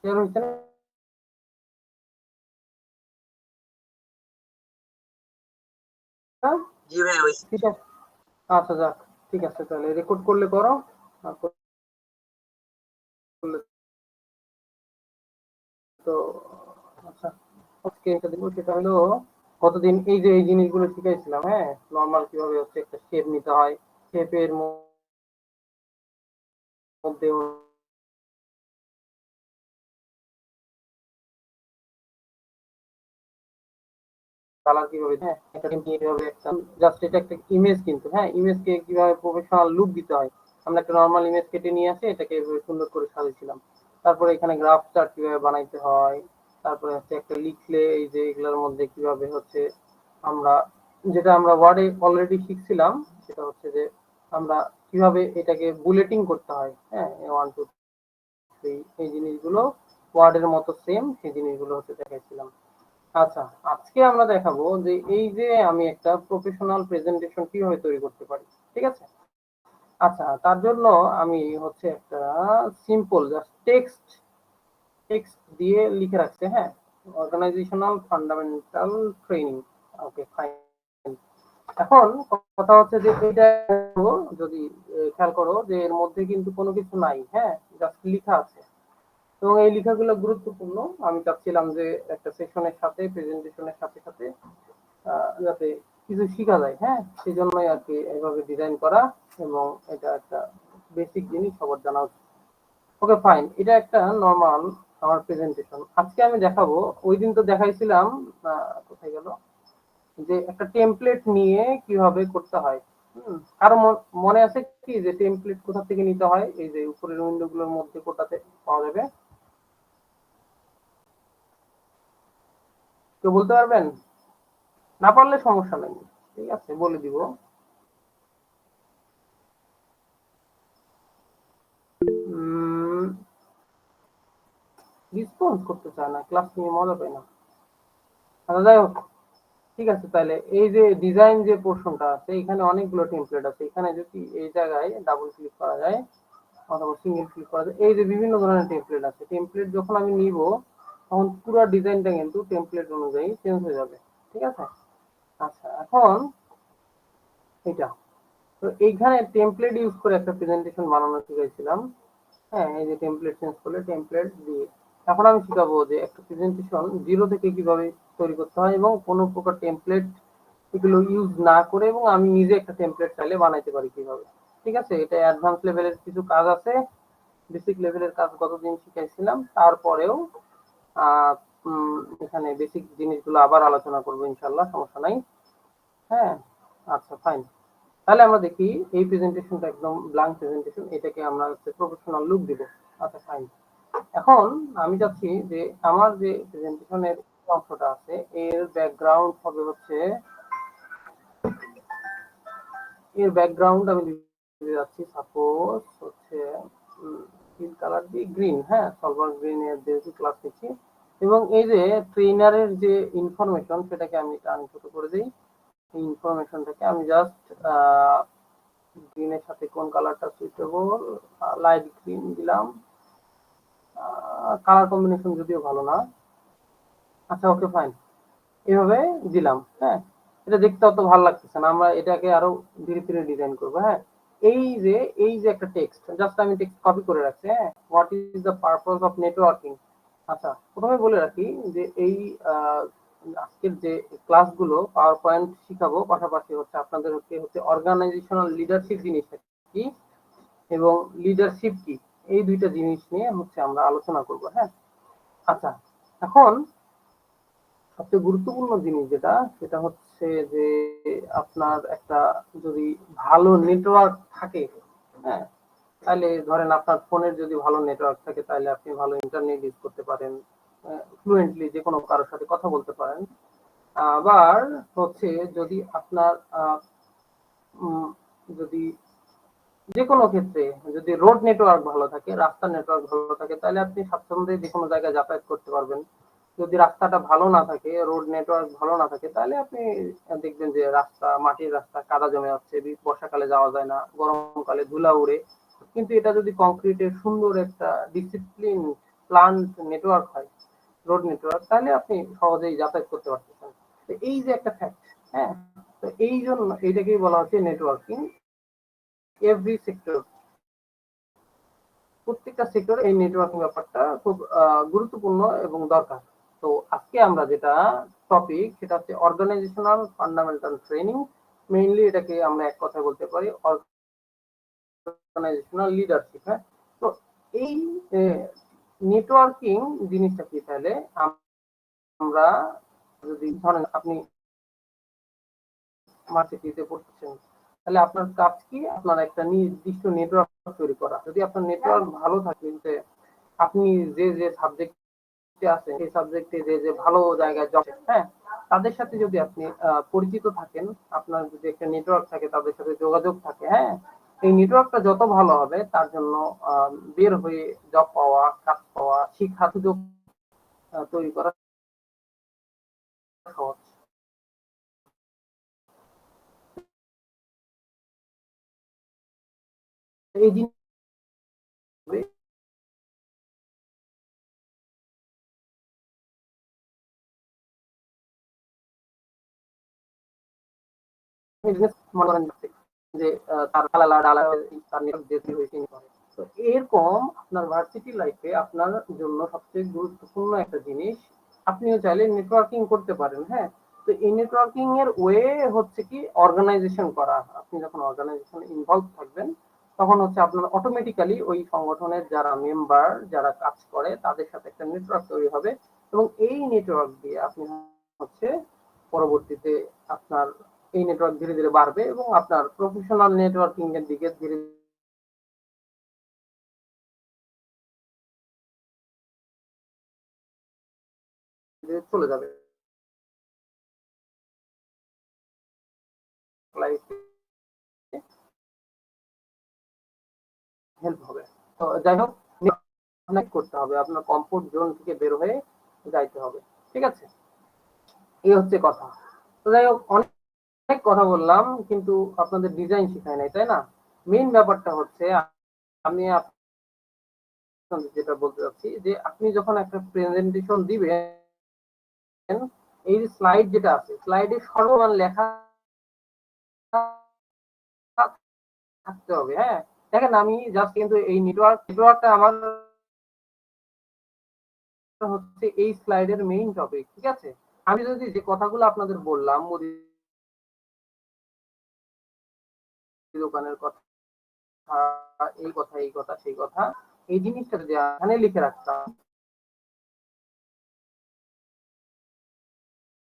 Clear হয়েছে না? জি ভাই হয়েছে। ঠিক আছে, আচ্ছা যাক, ঠিক আছে, তাহলে রেকর্ড করলে করো। তো আচ্ছা, আজকে একটা দিব, সেটা হলো কতদিন এই যে এই জিনিসগুলো শিখাইছিলাম, হ্যাঁ, নর্মাল কিভাবে হচ্ছে একটা শেপ নিতে হয়, শেপের মধ্যে কালার কিভাবে, হ্যাঁ, একটা কিভাবে একটা জাস্ট এটা একটা ইমেজ, কিন্তু হ্যাঁ, ইমেজকে কিভাবে প্রফেশনাল লুক দিতে হয়। আমরা একটা নর্মাল ইমেজ কেটে নিয়ে আসে এটাকে এভাবে সুন্দর করে সাজিয়েছিলাম। তারপরে এখানে গ্রাফ চার্ট কিভাবে বানাইতে হয়, তারপরে হচ্ছে একটা লিখলে এই যে এগুলোর মধ্যে কিভাবে হচ্ছে আমরা, যেটা আমরা ওয়ার্ডে অলরেডি শিখছিলাম, সেটা হচ্ছে যে আমরা কিভাবে এটাকে বুলেটিং করতে হয়, হ্যাঁ, 1 2 3 এই জিনিসগুলো ওয়ার্ডের মতো সেম, সেই জিনিসগুলো হচ্ছে দেখাইছিলাম। আচ্ছা, আজকে আমরা দেখাবো যে এই যে আমি একটা প্রফেশনাল প্রেজেন্টেশন কিভাবে তৈরি করতে পারি, ঠিক আছে? আচ্ছা, তার জন্য আমি হচ্ছে একটা সিম্পল জাস্ট টেক্সট টেক্সট দিয়ে লিখে রাখছে, হ্যাঁ, organisational fundamental training. Okay fine. এখন কথা হচ্ছে যে এটা যদি খেয়াল করো যে এর মধ্যে কিন্তু কোনো কিছু নাই, হ্যাঁ, জাস্ট লেখা আছে, এবং এই লেখাগুলো গুরুত্বপূর্ণ। আমি চাচ্ছিলাম যে একটা সেশনের সাথে প্রেজেন্টেশনের সাথে সাথে যাতে কিছু শেখা যায়, হ্যাঁ, সেই জন্যই আর কি এইভাবে ডিজাইন করা, এবং এটা একটা বেসিক জিনিস সবার জানা উচিত। ওকে ফাইন, এটা একটা নর্মাল আমার প্রেজেন্টেশন। আজকে আমি দেখাবো, ওই দিন তো দেখাইছিলাম, কোথায় গেল, যে একটা টেমপ্লেট নিয়ে কিভাবে করতে হয়। কারো মনে আছে কি যে টেমপ্লেট কোথা থেকে নিতে হয়? এই যে উপরের উইন্ডো গুলোর মধ্যে কোথাতে পাওয়া যাবে, কেউ বলতে পারবেন? না পারলে সমস্যা নেই, ঠিক আছে, বলে দিব। রেসপন্স করতে চায় না, ক্লাস নিয়ে মজা পাই না। আচ্ছা যাই হোক, ঠিক আছে, তাহলে এই যে ডিজাইন যে পোর্শনটা আছে এখানে অনেকগুলো টেমপ্লেট আছে। এখানে যদি এই জায়গায় ডাবল ক্লিক করা যায় অথবা সিঙ্গেল ক্লিক করা যায়, এই যে বিভিন্ন ধরনের টেমপ্লেট আছে। টেমপ্লেট যখন আমি নিব তখন পুরো ডিজাইনটা কিন্তু টেমপ্লেট অনুযায়ী চেঞ্জ হয়ে যাবে, ঠিক আছে? আচ্ছা, এখন এটা তো এইখানে টেমপ্লেট ইউজ করে একটা প্রেজেন্টেশন বানানো শিখেছিলাম, হ্যাঁ, এই যে টেমপ্লেট চেঞ্জ করলে টেমপ্লেট দিয়ে এখন আমি শিখাবো যে একটা প্রেজেন্টেশন জিরো থেকে কিভাবে তৈরি করতে হয় এবং কোনো প্রকার টেমপ্লেট এগুলো ইউজ না করে, এবং আমি নিজে একটা টেমপ্লেট চাইলে বানাইতে পারি কিভাবে, ঠিক আছে? এটা অ্যাডভান্স লেভেলের কিছু কাজ আছে, বেসিক লেভেলের কাজ গতদিন শিখাইছিলাম, তারপরেও আহ এখানে বেসিক জিনিসগুলো আবার আলোচনা করবো ইনশাল্লাহ, সমস্যা নাই। হ্যাঁ, আচ্ছা ফাইন, তাহলে আমরা দেখি এই প্রেজেন্টেশনটা একদম ব্ল্যাঙ্ক প্রেজেন্টেশন, এটাকে আমরা হচ্ছে প্রফেশনাল লুক দিব। আচ্ছা ফাইন, এখন আমি চাচ্ছি যে আমার যে প্রেজেন্টেশনের অংশটা আছে এর ব্যাকগ্রাউন্ড হবে হচ্ছে, এর ব্যাকগ্রাউন্ড আমি দিতে যাচ্ছি সাপোজ হচ্ছে ফিল কালার দিয়ে গ্রিন, হ্যাঁ, সলভার গ্রিন এর যেহেতু ক্লাস নিচ্ছি, এবং এই যে ট্রেনারের যে ইনফরমেশন সেটাকে আমি টান ছোট করে দিই। এই ইনফরমেশনটাকে আমি জাস্ট গ্রিনের সাথে কোন কালারটা সুইটেবল, লাইট গ্রিন দিলাম, কালার কম্বিনেশন যদিও ভালো না। আচ্ছা ওকে ফাইন, এভাবে দিলাম, হ্যাঁ, এটা দেখতে অত ভালো লাগতেছে না, আমরা এটাকে আরো ধীরে ধীরে ডিজাইন করবো, হ্যাঁ। এই যে একটা টেক্সট জাস্ট আমি টেক্সট কপি করে রাখছি, হ্যাঁ, what is the purpose of networking. আচ্ছা, প্রথমে বলে রাখি যে এই আজকের যে ক্লাসগুলো পাওয়ার পয়েন্ট শিখাবো, পাশাপাশি হচ্ছে আপনাদের হচ্ছে অর্গানাইজেশনাল লিডারশিপ জিনিসটা কি এবং লিডারশিপ কি, এই দুইটা জিনিস নিয়ে হচ্ছে আমরা আলোচনা করব, হ্যাঁ। আচ্ছা, এখন সবচেয়ে গুরুত্বপূর্ণ জিনিস যেটা, সেটা হচ্ছে যে আপনার একটা যদি ভালো নেটওয়ার্ক থাকে, হ্যাঁ, তাহলে ধরেন আপনার ফোনের যদি ভালো নেটওয়ার্ক থাকে তাহলে আপনি ভালো ইন্টারনেট ইউজ করতে পারেন, ফ্লুয়েন্টলি যে কোনো কারোর সাথে কথা বলতে পারেন। আবার হচ্ছে যদি আপনার যদি যে কোনো ক্ষেত্রে যদি রোড নেটওয়ার্ক ভালো থাকে, রাস্তার নেটওয়ার্ক ভালো থাকে, তাহলে আপনি স্বাচ্ছন্দ্যে যে কোনো জায়গায় যাতায়াত করতে পারবেন। যদি রাস্তাটা ভালো না থাকে, রোড নেটওয়ার্ক ভালো না থাকে, তাহলে আপনি দেখবেন যে রাস্তা, মাটির রাস্তা, কাদা জমে যাচ্ছে, বর্ষাকালে যাওয়া যায় না, গরমকালে ধুলা উড়ে। কিন্তু এটা যদি কংক্রিটের সুন্দর একটা ডিসিপ্লিন প্লান্ট নেটওয়ার্ক হয়, রোড নেটওয়ার্ক, তাহলে আপনি সহজেই যাতায়াত করতে পারতেছেন। তো এই যে একটা ফ্যাক্ট, হ্যাঁ, তো এই জন্য এইটাকেই বলা হচ্ছে নেটওয়ার্কিং। এভরি সেক্টর, প্রত্যেকটা সেক্টরে এই নেটওয়ার্কিং ব্যাপারটা খুব গুরুত্বপূর্ণ এবং দরকার। তো আজকে আমরা যেটা টপিক, সেটা হচ্ছে অর্গানাইজেশনাল ফান্ডামেন্টাল ট্রেনিং। মেইনলি এটাকে আমরা এক কথা বলতে পারি অর্গানাইজেশনাল লিডারশিপ। হ্যাঁ, তো এই নেটওয়ার্কিং জিনিসটা কি, তাহলে আমরা যদি ধরেন আপনি মার্কেটিতে পড়ছেন, তাহলে আপনার কাজ কি, আপনার একটা নির্দিষ্ট নেটওয়ার্ক তৈরি করা। যদি আপনার নেটওয়ার্ক ভালো থাকে, আপনি যে যে সাবজেক্টে আছেন সেই সাবজেক্টে যে যে ভালো জায়গায় জব, হ্যাঁ, তাদের সাথে যদি আপনি পরিচিত থাকেন, আপনার যদি একটা নেটওয়ার্ক থাকে, তাদের সাথে যোগাযোগ থাকে, হ্যাঁ, এই নেটওয়ার্কটা যত ভালো হবে তার জন্য বের হয়ে জব পাওয়া, কাজ পাওয়া, শিক্ষা সুযোগ তৈরি করা সহজ। এই জিনিস বিজনেস মনে করেন যে তার হালালা ডালা তার নিয়োগ যেতে হয়েছে করে। তো এরকম আপনার ভার্সিটি লাইফে আপনার জন্য সবচেয়ে গুরুত্বপূর্ণ একটা জিনিস, আপনিও চাইলে নেটওয়ার্কিং করতে পারেন। হ্যাঁ, তো এই নেটওয়ার্কিং এর ওয়ে হচ্ছে কি অর্গানাইজেশন করা। আপনি যখন অর্গানাইজেশন ইনভলভ থাকবেন, তখন হচ্ছে আপনার অটোমেটিক্যালি ওই সংগঠনের যারা মেম্বার, যারা কাজ করে, তাদের সাথে একটা নেটওয়ার্ক তৈরি হবে, এবং এই নেটওয়ার্ক দিয়ে আপনি হচ্ছে পরবর্তীতে আপনার এই নেটওয়ার্ক ধীরে ধীরে বাড়বে এবং আপনার প্রফেশনাল নেটওয়ার্কিং এর দিকে ধীরে ধীরে চলে যাবে লাইফে, হেল্প হবে। তো যাই হোক, আপনাকে করতে হবে, আপনার কমফোর্ট জোন থেকে বের হয়ে যাইতে হবে। ঠিক আছে, এই হচ্ছে কথা। তো যাই হোক, অনেক অনেক কথা বললাম, কিন্তু আপনাদের ডিজাইন শেখায় নাই, তাই না? মেইন ব্যাপারটা হচ্ছে আমি আপনাদের যেটা বলতে চাচ্ছি, যে আপনি যখন একটা প্রেজেন্টেশন দিবেন, এই যে স্লাইড যেটা আছে, স্লাইডে সর্বমান লেখা থাকতে হবে। হ্যাঁ, দেখেন আমি জাস্ট কিন্তু এই নেটওয়ার্কটা আমার হচ্ছে এই স্লাইডের মেইন টপিক। ঠিক আছে, আমি যদি যে কথাগুলো আপনাদের বললাম, মুদি দোকানের কথা, এই কথা, এই কথা, সেই কথা, এই জিনিসটা যদি এখানে লিখে রাখতাম,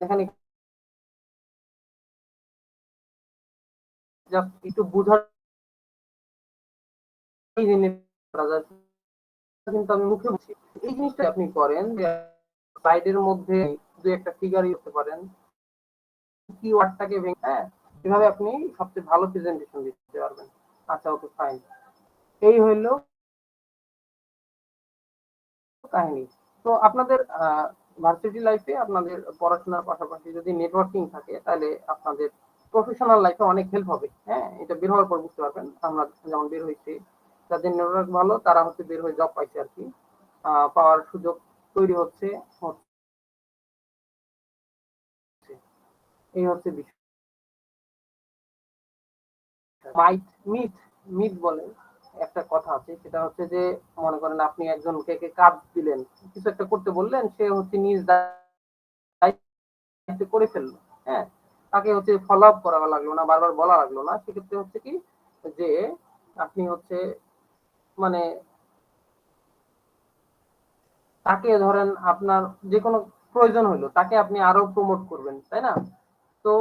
এখানে জাস্ট একটু বোঝার এই জিনিসটা কিন্তু আমি মুখে বলছি, এই জিনিসটা আপনি করেন যে স্লাইডের মধ্যে দু একটা ফিগার ইউজ করতে পারেন, কিওয়ার্ডটাকে ভেঙে, হ্যাঁ, এভাবে আপনি সবচেয়ে ভালো প্রেজেন্টেশন দিতে পারবেন। আচ্ছা, ওকে, ফাইন। এই হইলো কাহিনী। তো আপনাদের ভার্সিটি লাইফে আপনাদের পড়াশোনার পাশাপাশি যদি নেটওয়ার্কিং থাকে, তাহলে আপনাদের প্রফেশনাল লাইফে অনেক হেল্প হবে। হ্যাঁ, এটা বের হওয়ার পর বুঝতে পারবেন। আমরা যেমন বের হয়েছি, যাদের নেটওয়ার্ক ভালো তারা হচ্ছে বের হয়ে জব পাইছে আর কি, পাওয়ার সুযোগ তৈরি হচ্ছে। এই হচ্ছে বিষয়। মাইট মিট মিট বলে একটা কথা আছে, সেটা হচ্ছে যে মনে করেন আপনি একজনকে কাজ দিলেন, কিছু একটা করতে বললেন, সে হচ্ছে নিজ দায়িত্বে করে ফেললো। হ্যাঁ, তাকে হচ্ছে ফলো আপ করা লাগলো না, বারবার বলা লাগলো না। সেক্ষেত্রে হচ্ছে কি, যে আপনি হচ্ছে মানে তাকে ধরেন আপনার যে কোনো প্রয়োজন হইলো, তাকে আপনি আরো প্রমোট করবেন, তাই না? তো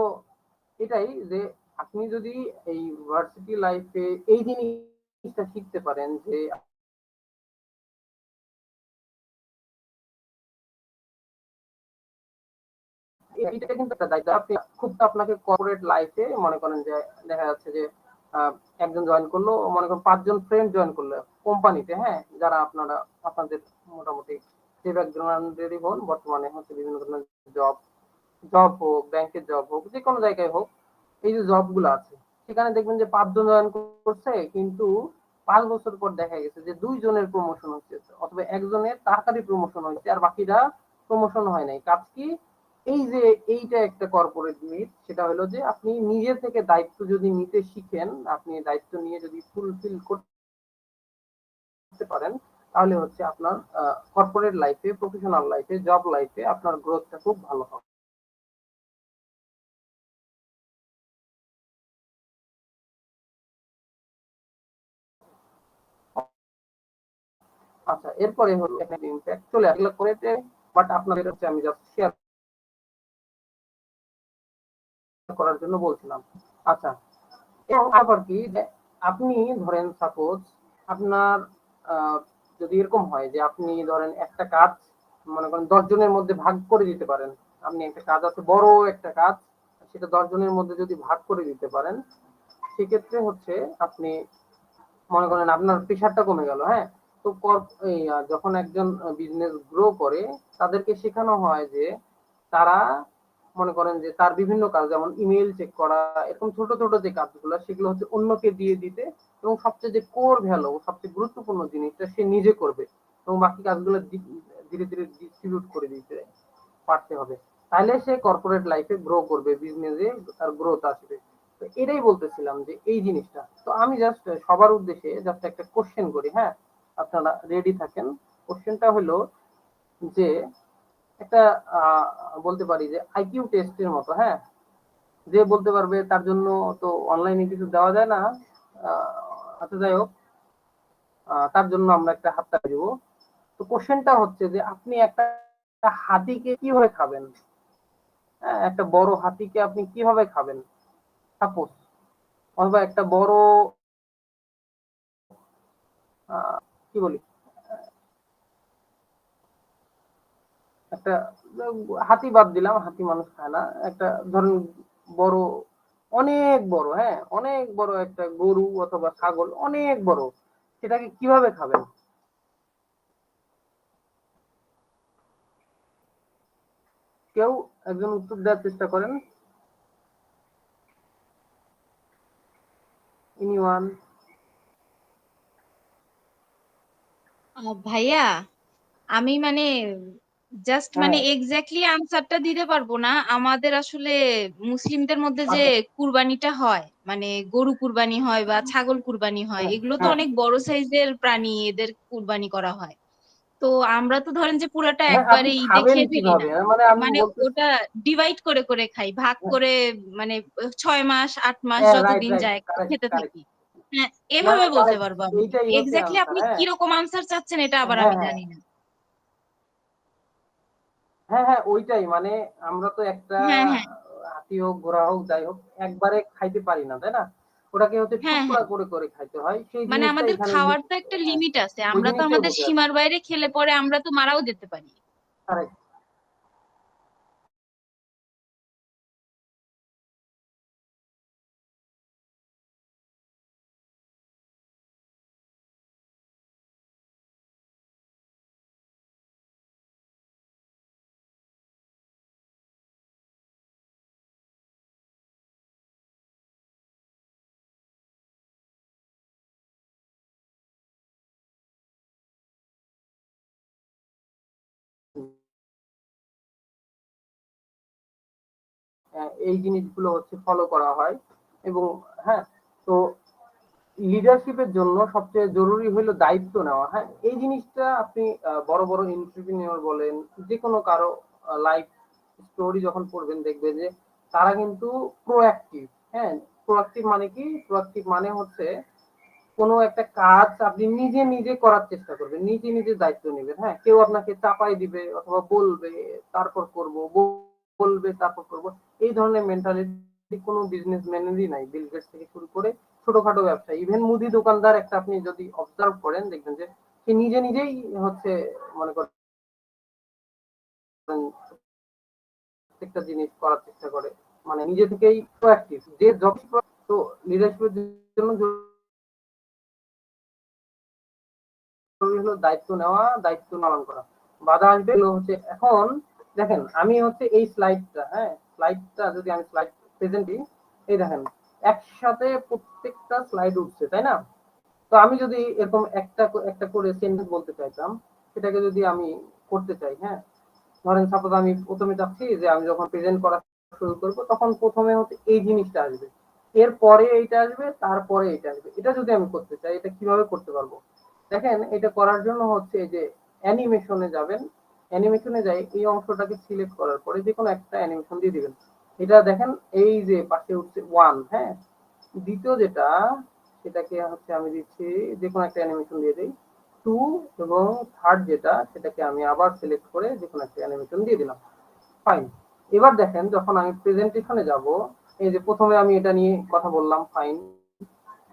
এটাই যে আপনি যদি এই ভার্সিটি লাইফে এই জিনিসটা শিখতে পারেন, যে এটা কিন্তু একটা দায়িত্ব। আপনি খুব আপনাকে কর্পোরেট লাইফে মনে করেন যে দেখা যাচ্ছে যে আহ, একজন জয়েন করলো, মনে করেন 5 জন ফ্রেন্ড জয়েন করলো কোম্পানিতে, হ্যাঁ, যারা আপনাদের মোটামুটি যে ব্যাকগ্রাউন্ডেরই হন, বর্তমানে হচ্ছে বিভিন্ন ধরনের জব জব হোক, ব্যাংকের জব হোক, যে কোনো জায়গায় হোক, এই যে জব গুলো আছে, সেখানে দেখবেন যে 5 জন জয়েন করছে, কিন্তু 5 বছর পর দেখা গেছে যে 2 জনের প্রমোশন হচ্ছে, অথবা একজনের তাড়াতাড়ি প্রমোশন হয়েছে আর বাকিরা প্রমোশন হয় নাই। কাজ কি? এই যে এইটা একটা কর্পোরেট মিথ, সেটা হলো যে আপনি নিজে থেকে দায়িত্ব যদি নিতে শিখেন, আপনি দায়িত্ব নিয়ে যদি ফুলফিল করতে পারেন, তাহলে হচ্ছে আপনার কর্পোরেট লাইফে, প্রফেশনাল লাইফে, জব লাইফে আপনার গ্রোথটা খুব ভালো হবে। আচ্ছা, এরপরে হলো ইম্প্যাক্ট চলে আসলে করেতে, বাট আপনাদের হচ্ছে আমি জাস্ট শেয়ার করার জন্য বলছিলাম। আচ্ছা, এবং আবার কি যে আপনি ধরেন সাপোজ আপনার যদি এরকম হয় যে আপনি ধরেন একটা কাজ মনে করেন 10 জনের মধ্যে ভাগ করে দিতে পারেন। আপনি একটা কাজ আছে, বড় একটা কাজ, সেটা 10 জনের মধ্যে যদি ভাগ করে দিতে পারেন, সেক্ষেত্রে হচ্ছে আপনি মনে করেন আপনার প্রেশারটা কমে গেল। হ্যাঁ, তো যখন একজন বিজনেস গ্রো করে, তাদেরকে শেখানো হয় যে তারা মনে করেন যে তার বিভিন্ন কাজ, যেমন ইমেল চেক করা, এরকম ছোট ছোট যে কাজগুলো, সেগুলো হচ্ছে অন্যকে দিয়ে দিতে, এবং সবচেয়ে যে কোর ভ্যালু, সবচেয়ে গুরুত্বপূর্ণ জিনিসটা সে নিজে করবে, এবং বাকি কাজগুলো ধীরে ধীরে ডিস্ট্রিবিউট করে দিতে পারতে হবে। তাহলে সে কর্পোরেট লাইফে গ্রো করবে, বিজনেসে তার গ্রোথ আসবে। তো এটাই বলতেছিলাম যে এই জিনিসটা। তো আমি জাস্ট সবার উদ্দেশ্যে জাস্ট একটা কোশ্চেন করি, হ্যাঁ, আপনারা রেডি থাকেন। কোশ্চেনটা হলো যে একটা বলতে পারি যে আইকিউ টেস্টের মতো, হ্যাঁ, যে বলতে পারবে তার জন্য তো অনলাইনে কিছু দেওয়া যায় না। আচ্ছা, যাই হোক, তার জন্য আমরা একটা হাততালি দিব। তো কোশ্চেনটা হচ্ছে যে আপনি একটা হাতিকে কিভাবে খাবেন? হ্যাঁ, একটা বড় হাতিকে আপনি কিভাবে খাবেন সাপোজ, অথবা একটা বড় কি বলি, একটা হাতি বাদ দিলাম, হাতি মানুষ খায় না, একটা ধরুন বড়, অনেক বড়, হ্যাঁ, অনেক বড় একটা গরু অথবা ছাগল, অনেক বড়, সেটাকে কিভাবে খাবেন? কেউ একজন উত্তর দেওয়ার চেষ্টা করেন। এনিওয়ান? ভাইয়া, আমি জাস্ট হ্যাঁ, এক্স্যাক্টলি আনসারটা দিতে পারবো না। আমাদের আসলে মুসলিমদের মধ্যে যে আচ্ছা, কুরবানিটা হয়, গরু কুরবানি হয় বা ছাগল কুরবানি হয়, হ্যাঁ, এগুলো তো হ্যাঁ, অনেক বড় সাইজের প্রাণী, এদের কুরবানি করা হয়। তো আমরা তো ধরেন যে পুরাটা হ্যাঁ, আপনি একবারে ঈদে খাবেন খেয়ে ফেলি না। কিভাবে? মানে আমি বলতেছি, ওটা ডিভাইড করে করে খাই, ভাগ করে, মানে 6 মাস 8 মাস হ্যাঁ, রাইট, যতদিন রাইট, যায় কারেক্ট, খেতে কারেক্ট। থাকি। হ্যাঁ, না, এভাবে না, বলতে কারেক্ট, পারবো আমি। এইটাই হচ্ছে এক্স্যাক্টলি আনসার। আপনি হ্যাঁ, কিরকম আনসার চাচ্ছেন এটা আবার হ্যাঁ, আমি হ্যাঁ, জানি না। হ্যাঁ, হ্যাঁ, ওইটাই মানে আমরা তো একটা হ্যাঁ, হ্যাঁ, হাতি হোক, ঘোড়া হোক, যাই হোক, একবারে খাইতে পারি না, তাই না? ওটাকে হচ্ছে হ্যাঁ, টুকরা হ্যাঁ, করে করে খাইতে হয়, সেই জিনিসটা আমাদের এখানে খাওয়ার তো একটা হ্যাঁ, লিমিট আছে, ওই আমরা তো জিনিসটাই আমাদের বলতে চাচ্ছি। সীমার বাইরে খেলে পরে আমরা তো মারাও যেতে পারি। কারেক্ট। এই জিনিসগুলো হচ্ছে ফলো করা হয়। এবং হ্যাঁ, তো লিডারশিপের জন্য সবচেয়ে জরুরি হলো দায়িত্ব নেওয়া। হ্যাঁ, এই জিনিসটা আপনি বড় বড় এন্টারপ্রেনিউর বলেন, যে কোনো কারো লাইফ স্টোরি যখন পড়বেন, দেখবেন যে তারা কিন্তু প্রোঅ্যাক্টিভ। হ্যাঁ, প্রোঅ্যাক্টিভ মানে কি? প্রোঅ্যাক্টিভ মানে হচ্ছে কোনো একটা কাজ আপনি নিজে নিজে করার চেষ্টা করবেন, নিজে নিজে দায়িত্ব নেবেন। হ্যাঁ, কেউ আপনাকে চাপাই দিবে অথবা বলবে তারপর করব, বলবে তারপর করব, এই ধরনের মেন্টালিটি কোনো বিজনেসম্যানেরই নাই। বিল গেটস থেকে শুরু করে ছোটখাটো ব্যবসা, ইভেন মুদি দোকানদার একটা আপনি যদি অবজার্ভ করেন, দেখবেন যে সে নিজে নিজেই হচ্ছে মনে করেন প্রত্যেকটা জিনিস করার চেষ্টা করে, মানে নিজে থেকেই প্রোঅ্যাক্টিভ। যে জব, তো লিডারশিপের জন্য হলো দায়িত্ব নেওয়া, দায়িত্ব পালন করা। বাধা আসবে হচ্ছে এখন, দেখেন আমি হচ্ছে এই স্লাইডটা, হ্যাঁ, স্লাইডটা যদি আমি স্লাইড প্রেজেন্ট দিই, এই দেখেন একসাথে প্রত্যেকটা স্লাইড উঠছে, তাই না? তো তো আমি যদি এরকম একটা একটা করে সেন্টেন্স বলতে চাইতাম, সেটাকে যদি আমি করতে চাই, হ্যাঁ, ধরেন সাপোজ আমি প্রথমে চাচ্ছি যে আমি যখন প্রেজেন্ট করা শুরু করব তখন প্রথমে হচ্ছে এই জিনিসটা আসবে, এরপরে এইটা আসবে, তারপরে এটা আসবে। এটা যদি আমি করতে চাই, এটা কিভাবে করতে পারবো? দেখেন, এটা করার জন্য হচ্ছে যে অ্যানিমেশনে যাবেন, অ্যানিমেশনে যাই এই অংশটাকে সিলেক্ট করার পরে যে কোনো একটা অ্যানিমেশন দিয়ে দিবেন। এটা দেখেন এই যে পাশে উঠছে ওয়ান, হ্যাঁ, দ্বিতীয় যেটা সেটাকে হচ্ছে আমি দিচ্ছি যে কোনো একটা অ্যানিমেশন দিয়ে দিই টু, এবং থার্ড যেটা সেটাকে আমি আবার সিলেক্ট করে যে কোনো একটা অ্যানিমেশন দিয়ে দিলাম। ফাইন। এবার দেখেন যখন আমি প্রেজেন্টেশনে যাব, এই যে প্রথমে আমি এটা নিয়ে কথা বললাম, ফাইন,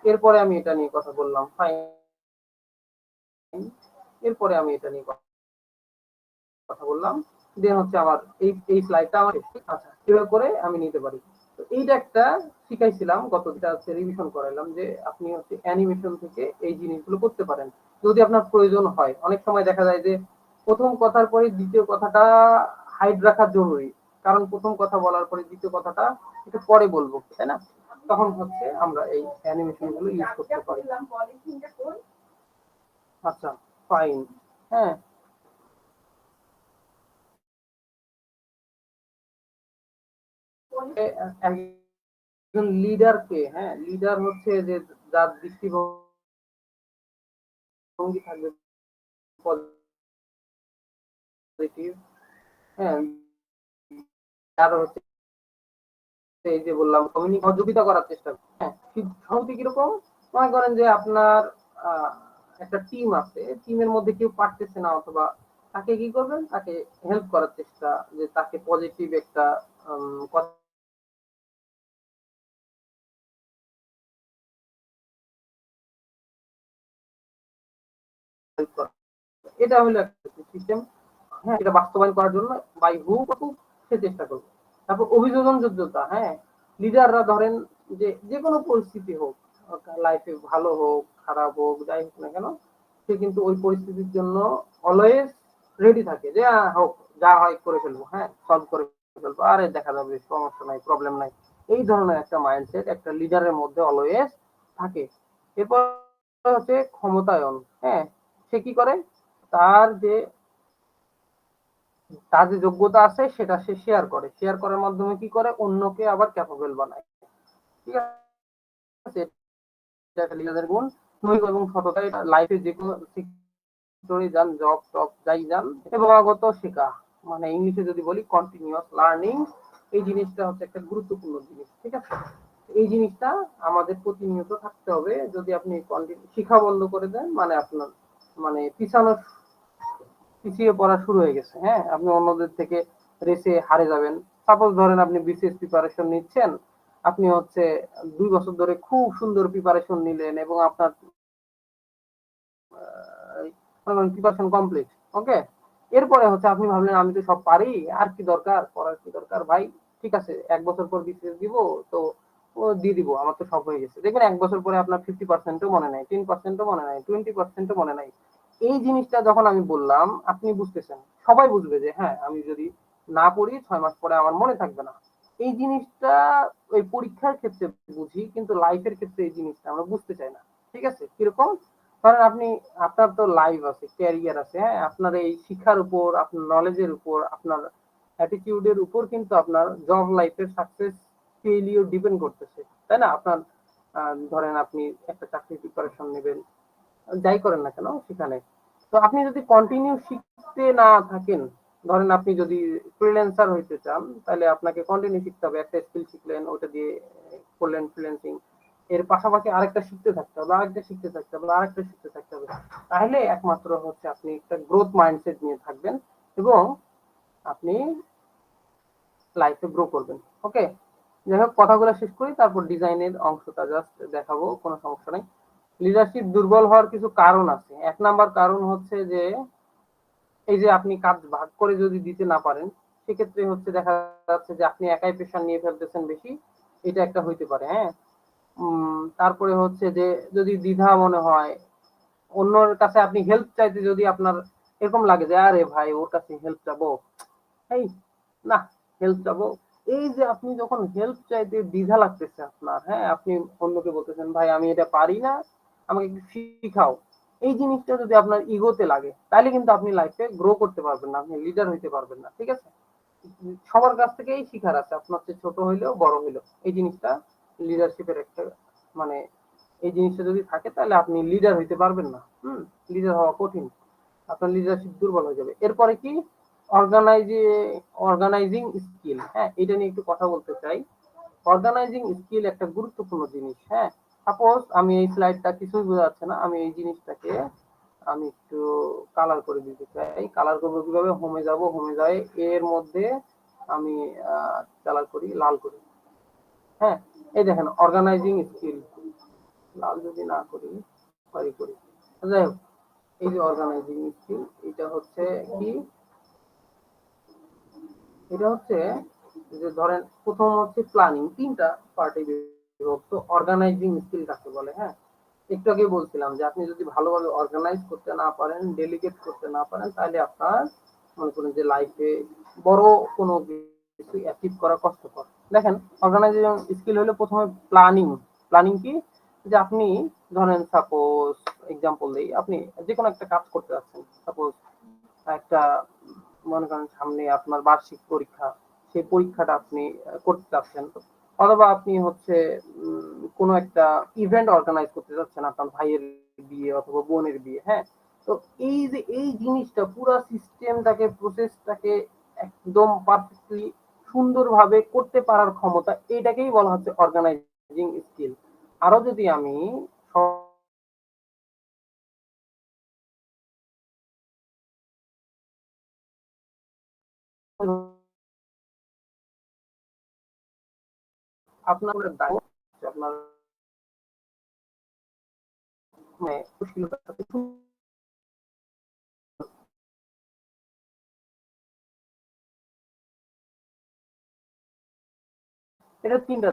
এরপরে আমি এটা নিয়ে কথা বললাম, ফাইন, এরপরে আমি এটা নিয়ে কথা বললাম, দেন হচ্ছে আমার এই স্লাইডটা আমার আচ্ছা এভাবে করে আমি নিতে পারি। তো এইটা একটা শিখাইছিলাম গত যেটা হচ্ছে রিভিশন করাইলাম যে আপনি হচ্ছে অ্যানিমেশন থেকে এই জিনিসগুলো করতে পারেন যদি আপনার প্রয়োজন হয়। অনেক সময় দেখা যায় যে প্রথম কথার পরে দ্বিতীয় কথাটা হাইড রাখা জরুরি, কারণ প্রথম কথা বলার পরে দ্বিতীয় কথাটা একটু পরে বলবো, তাই না? তখন হচ্ছে আমরা এই অ্যানিমেশন গুলো ইউজ করতে পারি। আচ্ছা, ফাইন, হ্যাঁ। একজন লিডারকে, হ্যাঁ, লিডার হচ্ছে যে যার দৃষ্টিভঙ্গি থাকবে পজিটিভ, হ্যাঁ, আর হচ্ছে এই যে বললাম সহযোগিতা করার চেষ্টা করি, হ্যাঁ। সহযোগিতা কিরকম? মনে করেন যে আপনার আহ, একটা টিম আছে, টিমের মধ্যে কেউ পারতেছে না, অথবা তাকে কি করবেন, তাকে হেল্প করার চেষ্টা, যে তাকে পজিটিভ একটা কথা help করা। এটা হলো একটা সিস্টেম, হ্যাঁ, এটা বাস্তবায়ন করার জন্য বাই হু কত সে চেষ্টা করবে। তারপর অভিযোজন যোগ্যতা, হ্যাঁ, লিডাররা ধরেন যে যে কোনো পরিস্থিতি হোক, লাইফে ভালো হোক খারাপ হোক যাই হোক না কেন, সে কিন্তু ওই পরিস্থিতির জন্য অলওয়েজ রেডি থাকে যে হোক, যা হয় করে ফেলবো, হ্যাঁ, সলভ করে ফেলবো, আরে দেখা যাবে, সমস্যা নাই, প্রবলেম নাই। এই ধরনের একটা মাইন্ডসেট একটা লিডারের মধ্যে অলওয়েজ থাকে। এরপর হচ্ছে ক্ষমতায়ন, হ্যাঁ, সে কি করে, তার যে তার যে যোগ্যতা আছে সেটা সে শেয়ার করে, শেয়ার করার মাধ্যমে কি করে, অন্যকে আবার ক্যাপাবল বানায়। ঠিক আছে, এটা একটা লিডারের গুণ। নৈতিক এবং সততা, এটা লাইফে যে কোনো সেক্টরে যান, জব টব যাই যান, ক্রমাগত শেখা, মানে ইংলিশে যদি বলি কন্টিনিউয়াস লার্নিং, এই জিনিসটা হচ্ছে একটা গুরুত্বপূর্ণ জিনিস। ঠিক আছে, এই জিনিসটা আমাদের প্রতিনিয়ত থাকতে হবে। যদি আপনি শিখা বন্ধ করে দেন, মানে আপনার মানে পিছিয়ে পড়া শুরু হয়ে গেছে, হ্যাঁ, আপনি অন্যদের থেকে রেসে হারে যাবেন। সাপোজ ধরেন আপনি বিসিএস প্রিপারেশন নিচ্ছেন, আপনি হচ্ছে 2 বছর ধরে খুব সুন্দর প্রিপারেশন নিলেন এবং আপনার প্রিপারেশন কমপ্লিট, ওকে। এরপরে হচ্ছে আপনি ভাবলেন আমি তো সব পারি, আর কি দরকার, পড়ার কি দরকার ভাই, ঠিক আছে 1 বছর পর বিসিএস দিব, তো ও দিয়ে দিব, আমার তো সব হয়ে গেছে। দেখবেন 1 বছর পরে আপনার 50%ও মনে নাই, 10%ও মনে নাই, 20%ও মনে নাই। এই জিনিসটা যখন আমি বললাম আপনি বুঝতেছেন, সবাই বুঝবে যে হ্যাঁ, আমি যদি না পড়ি 6 মাস পরে আমার মনে থাকবে না। এই জিনিসটা ওই পরীক্ষার ক্ষেত্রে বুঝি, কিন্তু লাইফের ক্ষেত্রে এই জিনিসটা আমরা বুঝতে চাই না। ঠিক আছে, কিরকম? কারণ আপনি, আপনার তো লাইফ আছে, ক্যারিয়ার আছে, হ্যাঁ, আপনার এই শিক্ষার উপর, আপনার নলেজের উপর, আপনার অ্যাটিটিউডের উপর কিন্তু আপনার জব লাইফের সাকসেস ফেলিওর ডিপেন্ড করতেছে, তাই না? আপনার ধরেন আপনি একটা চাকরির প্রিপারেশন নেবেন, যাই করেন না কেন সেখানে, তো আপনি যদি কন্টিনিউ শিখতে না থাকেন, ধরেন আপনি যদি ফ্রিল্যান্সার হইতে চান, তাহলে আপনাকে কন্টিনিউ শিখতে হবে। একটা স্কিল শিখলেন, ওটা দিয়ে করলেন ফ্রিল্যান্সিং, এর পাশাপাশি আরেকটা শিখতে থাকতে হবে, আরেকটা শিখতে থাকতে হবে, আরেকটা শিখতে থাকতে হবে। তাহলে একমাত্র হচ্ছে আপনি একটা গ্রোথ মাইন্ডসেট নিয়ে থাকবেন এবং আপনি লাইফে গ্রো করবেন। ওকে, যাই হোক, কথাগুলো শেষ করি, তারপর ডিজাইনের অংশটা জাস্ট দেখাবো, কোনো সমস্যা নাই। লিডারশিপ দুর্বল হওয়ার কিছু কারণ আছে। 1 নাম্বার কারণ হচ্ছে যে এই যে আপনি কাজ ভাগ করে যদি দিতে না পারেন, সেক্ষেত্রে হচ্ছে দেখা যাচ্ছে যে আপনি একাই প্রেশার নিয়ে ফেলতেছেন বেশি, এটা একটা হইতে পারে, হ্যাঁ। তারপরে হচ্ছে যে যদি দ্বিধা মনে হয়, অন্যর কাছে আপনি হেল্প চাইতে যদি আপনার এরকম লাগে যে আরে ভাই ওর কাছে হেল্প চাবো, এই না, হেল্প চাবো, এই যে আপনি যখন হেল্প চাইতে দ্বিধা লাগতেছে আপনার, হ্যাঁ, আপনি অন্যকে বলতেছেন ভাই আমি এটা পারি না, আমাকে একটু শিখাও, এই জিনিসটা যদি আপনার ইগোতে লাগে তাহলে কিন্তু আপনি লাইফে গ্রো করতে পারবেন না, আপনি লিডার হইতে পারবেন না। ঠিক আছে, সবার কাছ থেকেই শিখার আছে, আপনার চেয়ে ছোট হইলেও বড় হইলেও এই জিনিসটা লিডারশিপের একটা মানে এই জিনিসটা যদি থাকে তাহলে আপনি লিডার হইতে পারবেন না। লিডার হওয়া কঠিন, আপনার লিডারশিপ দুর্বল হয়ে যাবে। এরপরে কি অর্গানাইজিং স্কিল, হ্যাঁ এটা নিয়ে একটু কথা বলতে চাই। অর্গানাইজিং স্কিল একটা গুরুত্বপূর্ণ জিনিস। হ্যাঁ, সাপোজ আমি এই স্লাইডটা কিছুই বোঝা যাচ্ছে না, আমি এই জিনিসটাকে আমি একটু কালার করে দিতে চাই। কালার করবো কিভাবে? হোমে যাব, হোমে যাই এর মধ্যে আমি কালার করি, লাল করি। হ্যাঁ, এই দেখেন অর্গানাইজিং স্কিল, লাল যদি না করি সরি করি, যাই হোক এই যে অর্গানাইজিং স্কিল, এটা হচ্ছে কি, এটা হচ্ছে যে ধরেন প্রথম হচ্ছে প্ল্যানিং, তিনটা পার্টে বিভক্ত। অর্গানাইজিং স্কিল কাকে বলে? হ্যাঁ, একটু আগে বলছিলাম যে আপনি যদি ভালোভাবে অর্গানাইজ করতে না পারেন, ডেলিগেট করতে না পারেন, তাহলে আপনার মনে করেন যে লাইফে বড় কোনো কিছু অ্যাচিভ করা কষ্টকর। দেখেন অর্গানাইজিং স্কিল হলো প্রথমে প্ল্যানিং। প্ল্যানিং কি? যে আপনি ধরেন সাপোজ এক্সাম্পল দেই, আপনি যে কোনো একটা কাজ করতে যাচ্ছেন, সাপোজ একটা মনে করেন সামনে আপনার বার্ষিক পরীক্ষা, সেই পরীক্ষাটা আপনি করতে চাচ্ছেন, অথবা আপনি হচ্ছে কোনো একটা ইভেন্ট অর্গানাইজ করতে চাচ্ছেন, আপনার ভাইয়ের বিয়ে অথবা বোনের বিয়ে। হ্যাঁ, তো এই যে এই জিনিসটা পুরো সিস্টেমটাকে প্রসেসটাকে একদম পারফেক্টলি সুন্দরভাবে করতে পারার ক্ষমতা, এইটাকেই বলা হচ্ছে অর্গানাইজিং স্কিল। আরো যদি আমি আপনার দায়িত্ব, আপনার সুশীলতার সাথে এটা তিনটা।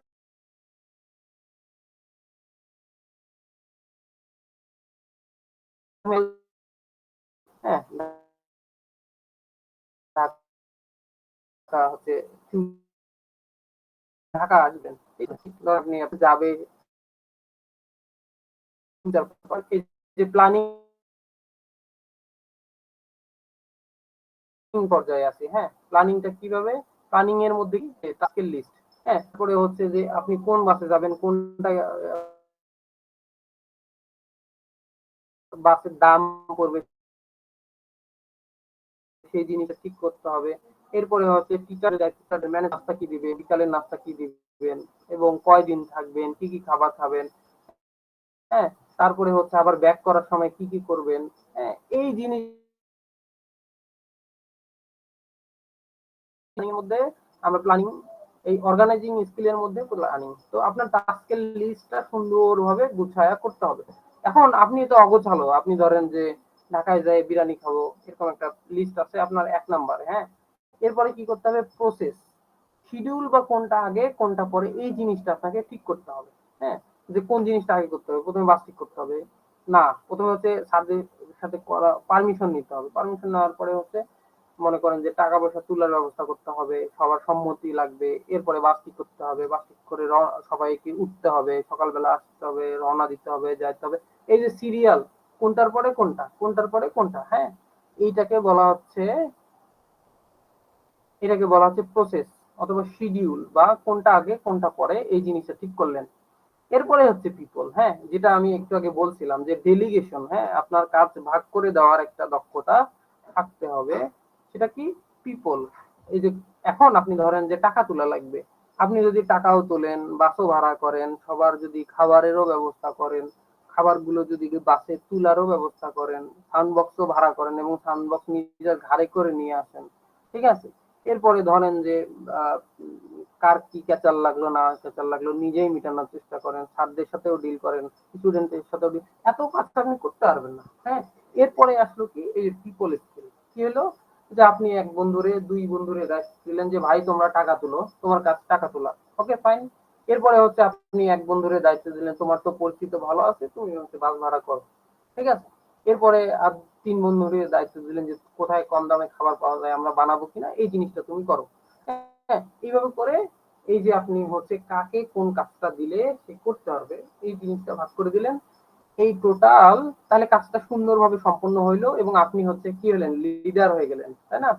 হ্যাঁ, ঢাকা হচ্ছে ঢাকা আসবেন, ঠিক আছে? আপনি আপনি যাবে এই যে প্ল্যানিং পর্যায়ে আছে। হ্যাঁ, প্ল্যানিংটা কিভাবে? প্ল্যানিং এর মধ্যে কি টাস্কের লিস্ট। হ্যাঁ, তারপরে হচ্ছে যে আপনি কোন বাসে যাবেন, কোনটা বাসের দাম পড়বে সেই জিনিসটা ঠিক করতে হবে। এরপরে হচ্ছে টিচারের দায়িত্ব, ম্যানেজ নাস্তা কি দিবে, বিকালের নাস্তা কি দিবেন এবং কয়দিন থাকবেন, কি কি খাবার খাবেন। হ্যাঁ, তারপরে হচ্ছে আবার ব্যাক করার সময় কি কি করবেন। হ্যাঁ, এই জিনিস মধ্যে আমরা প্ল্যানিং, এই অর্গানাইজিং স্কিলের মধ্যে প্ল্যানিং। তো আপনার টাস্কের লিস্টটা সুন্দরভাবে গুছায়া করতে হবে। এখন আপনি তো অগোছালো, আপনি ধরেন যে ঢাকায় যাই বিরিয়ানি খাবো, এরকম একটা লিস্ট আছে আপনার 1 নম্বরে। হ্যাঁ, এরপরে কি করতে হবে? প্রসেস, শিডিউল বা কোনটা আগে কোনটা পরে, এই জিনিসটা আপনাকে ঠিক করতে হবে। হ্যাঁ, যে কোন জিনিসটা আগে করতে হবে, প্রথমে বাস ঠিক করতে হবে না, প্রথমে হচ্ছে স্যারদের সাথে করা পারমিশন নিতে হবে, পারমিশন নেওয়ার পরে হচ্ছে মনে করেন যে টাকা পয়সা তোলার ব্যবস্থা করতে হবে, সবার সম্মতি লাগবে, এরপরে বাস ঠিক করতে হবে, বাস ঠিক করে সবাইকে উঠতে হবে, সকালবেলা আসতে হবে, রওনা দিতে হবে, যাইতে হবে। এই যে সিরিয়াল, কোনটার পরে কোনটা, কোনটার পরে কোনটা, হ্যাঁ, এইটাকে বলা হচ্ছে, এটাকে বলা হচ্ছে প্রসেস অথবা শিডিউল, বা কোনটা আগে কোনটা পরে এই জিনিসটা ঠিক করলেন। এরপরে হচ্ছে পিপল। হ্যাঁ, যেটা আমি একটু আগে বলছিলাম যে ডেলিগেশন, হ্যাঁ আপনার কাজ ভাগ করে দেওয়ার একটা দক্ষতা থাকতে হবে। সেটা কি? পিপল। এই যে এখন আপনি ধরেন যে টাকা তোলা লাগবে, আপনি যদি টাকাও তোলেন, বাসও ভাড়া করেন, সবার যদি খাবারেরও ব্যবস্থা করেন, খাবারগুলো যদি বাসে তুলারও ব্যবস্থা করেন, সাউন্ড বক্সও ভাড়া করেন এবং সাউন্ড বক্স নিজের ঘাড়ে করে নিয়ে আসেন, ঠিক আছে? এরপরে ধরেন যে আহ, কার কি ক্যাচাল লাগলো না ক্যাচাল লাগলো নিজেই মেটানোর চেষ্টা করেন, স্যারদের সাথেও ডিল করেন, স্টুডেন্টের সাথেও ডিল, এত কাজ আপনি করতে পারবেন না। হ্যাঁ, এরপরে আসলো কি? এই পিপল স্কিল। কি হলো? যে আপনি এক বন্ধুরে দুই বন্ধুরে দায়িত্ব দিলেন যে ভাই তোমরা টাকা তুলো, তোমার কাছে টাকা তোলা, ওকে ফাইন। এরপরে হচ্ছে আপনি এক বন্ধুরে দায়িত্ব দিলেন, তোমার তো পরিচিত ভালো আছে, তুমি হচ্ছে বাস ভাড়া করো, ঠিক আছে? এরপরে আর 3 বন্ধুরে দায়িত্ব দিলেন যে কোথায় কম দামে খাবার পাওয়া যায় আমরা বানাবো কিনা, এই জিনিসটা তুমি করো। হ্যাঁ, এইভাবে করে এই যে আপনি হচ্ছে কাকে কোন কাজটা দিলে সে করতে পারবে, এই জিনিসটা ভাগ করে দিলেন। এই টোটাল তাহলে কাজটা সুন্দরভাবে সম্পন্ন হইলো এবং আপনি হচ্ছে কি হলেন, লিডার হয়ে গেলেন, তাই না?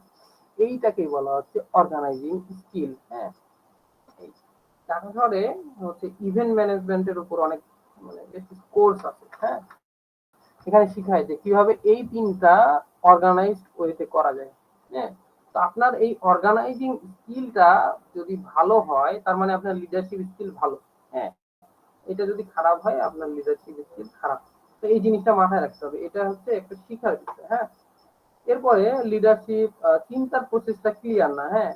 এইটাকেই বলা হচ্ছে অর্গানাইজিং স্কিল। হ্যাঁ, ঢাকা শহরে হচ্ছে ইভেন্ট ম্যানেজমেন্টের উপর অনেক মানে বেশি কোর্স আছে। হ্যাঁ, এখানে শিখায় যে কিভাবে এই তিনটা অর্গানাইজড ওয়েতে করা যায়। হ্যাঁ, তো আপনার এই অর্গানাইজিং স্কিলটা যদি ভালো হয় তার মানে আপনার লিডারশিপ স্কিল ভালো। হ্যাঁ, এটা যদি খারাপ হয় আপনার লিডারশিপ স্কিল খারাপ। তো এই জিনিসটা মাথায় রাখতে হবে, এটা হচ্ছে একটা শিখার বিষয়। হ্যাঁ, এরপরে লিডারশিপ চিন্তার প্রসেসটা ক্লিয়ার না। হ্যাঁ,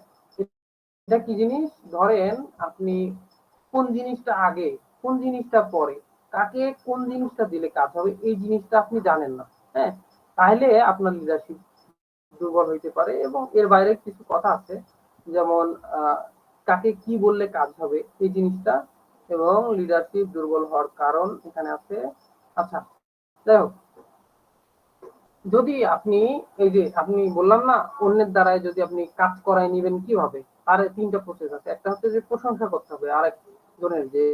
এটা কি জিনিস, ধরেন আপনি কোন জিনিসটা আগে কোন জিনিসটা পরে কাকে কোন জিনিসটা দিলে কাজ হবে এই জিনিসটা আপনি জানেন না। হ্যাঁ, তাহলে আপনার লিডারশিপ দুর্বল হইতে পারে। এবং এর বাইরে কিছু কথা আছে, যেমন কাকে কি বললে কাজ হবে এই জিনিসটা, এবং লিডারশিপ দুর্বল হওয়ার কারণ এখানে আছে। আচ্ছা, যাই হোক, যদি আপনি এই যে আপনি বললাম না অন্যের দ্বারাই যদি আপনি কাজ করাই নিবেন কিভাবে, তার তিনটা প্রসেস আছে। একটা হচ্ছে যে প্রশংসা করতে হবে আরেক জনের, যে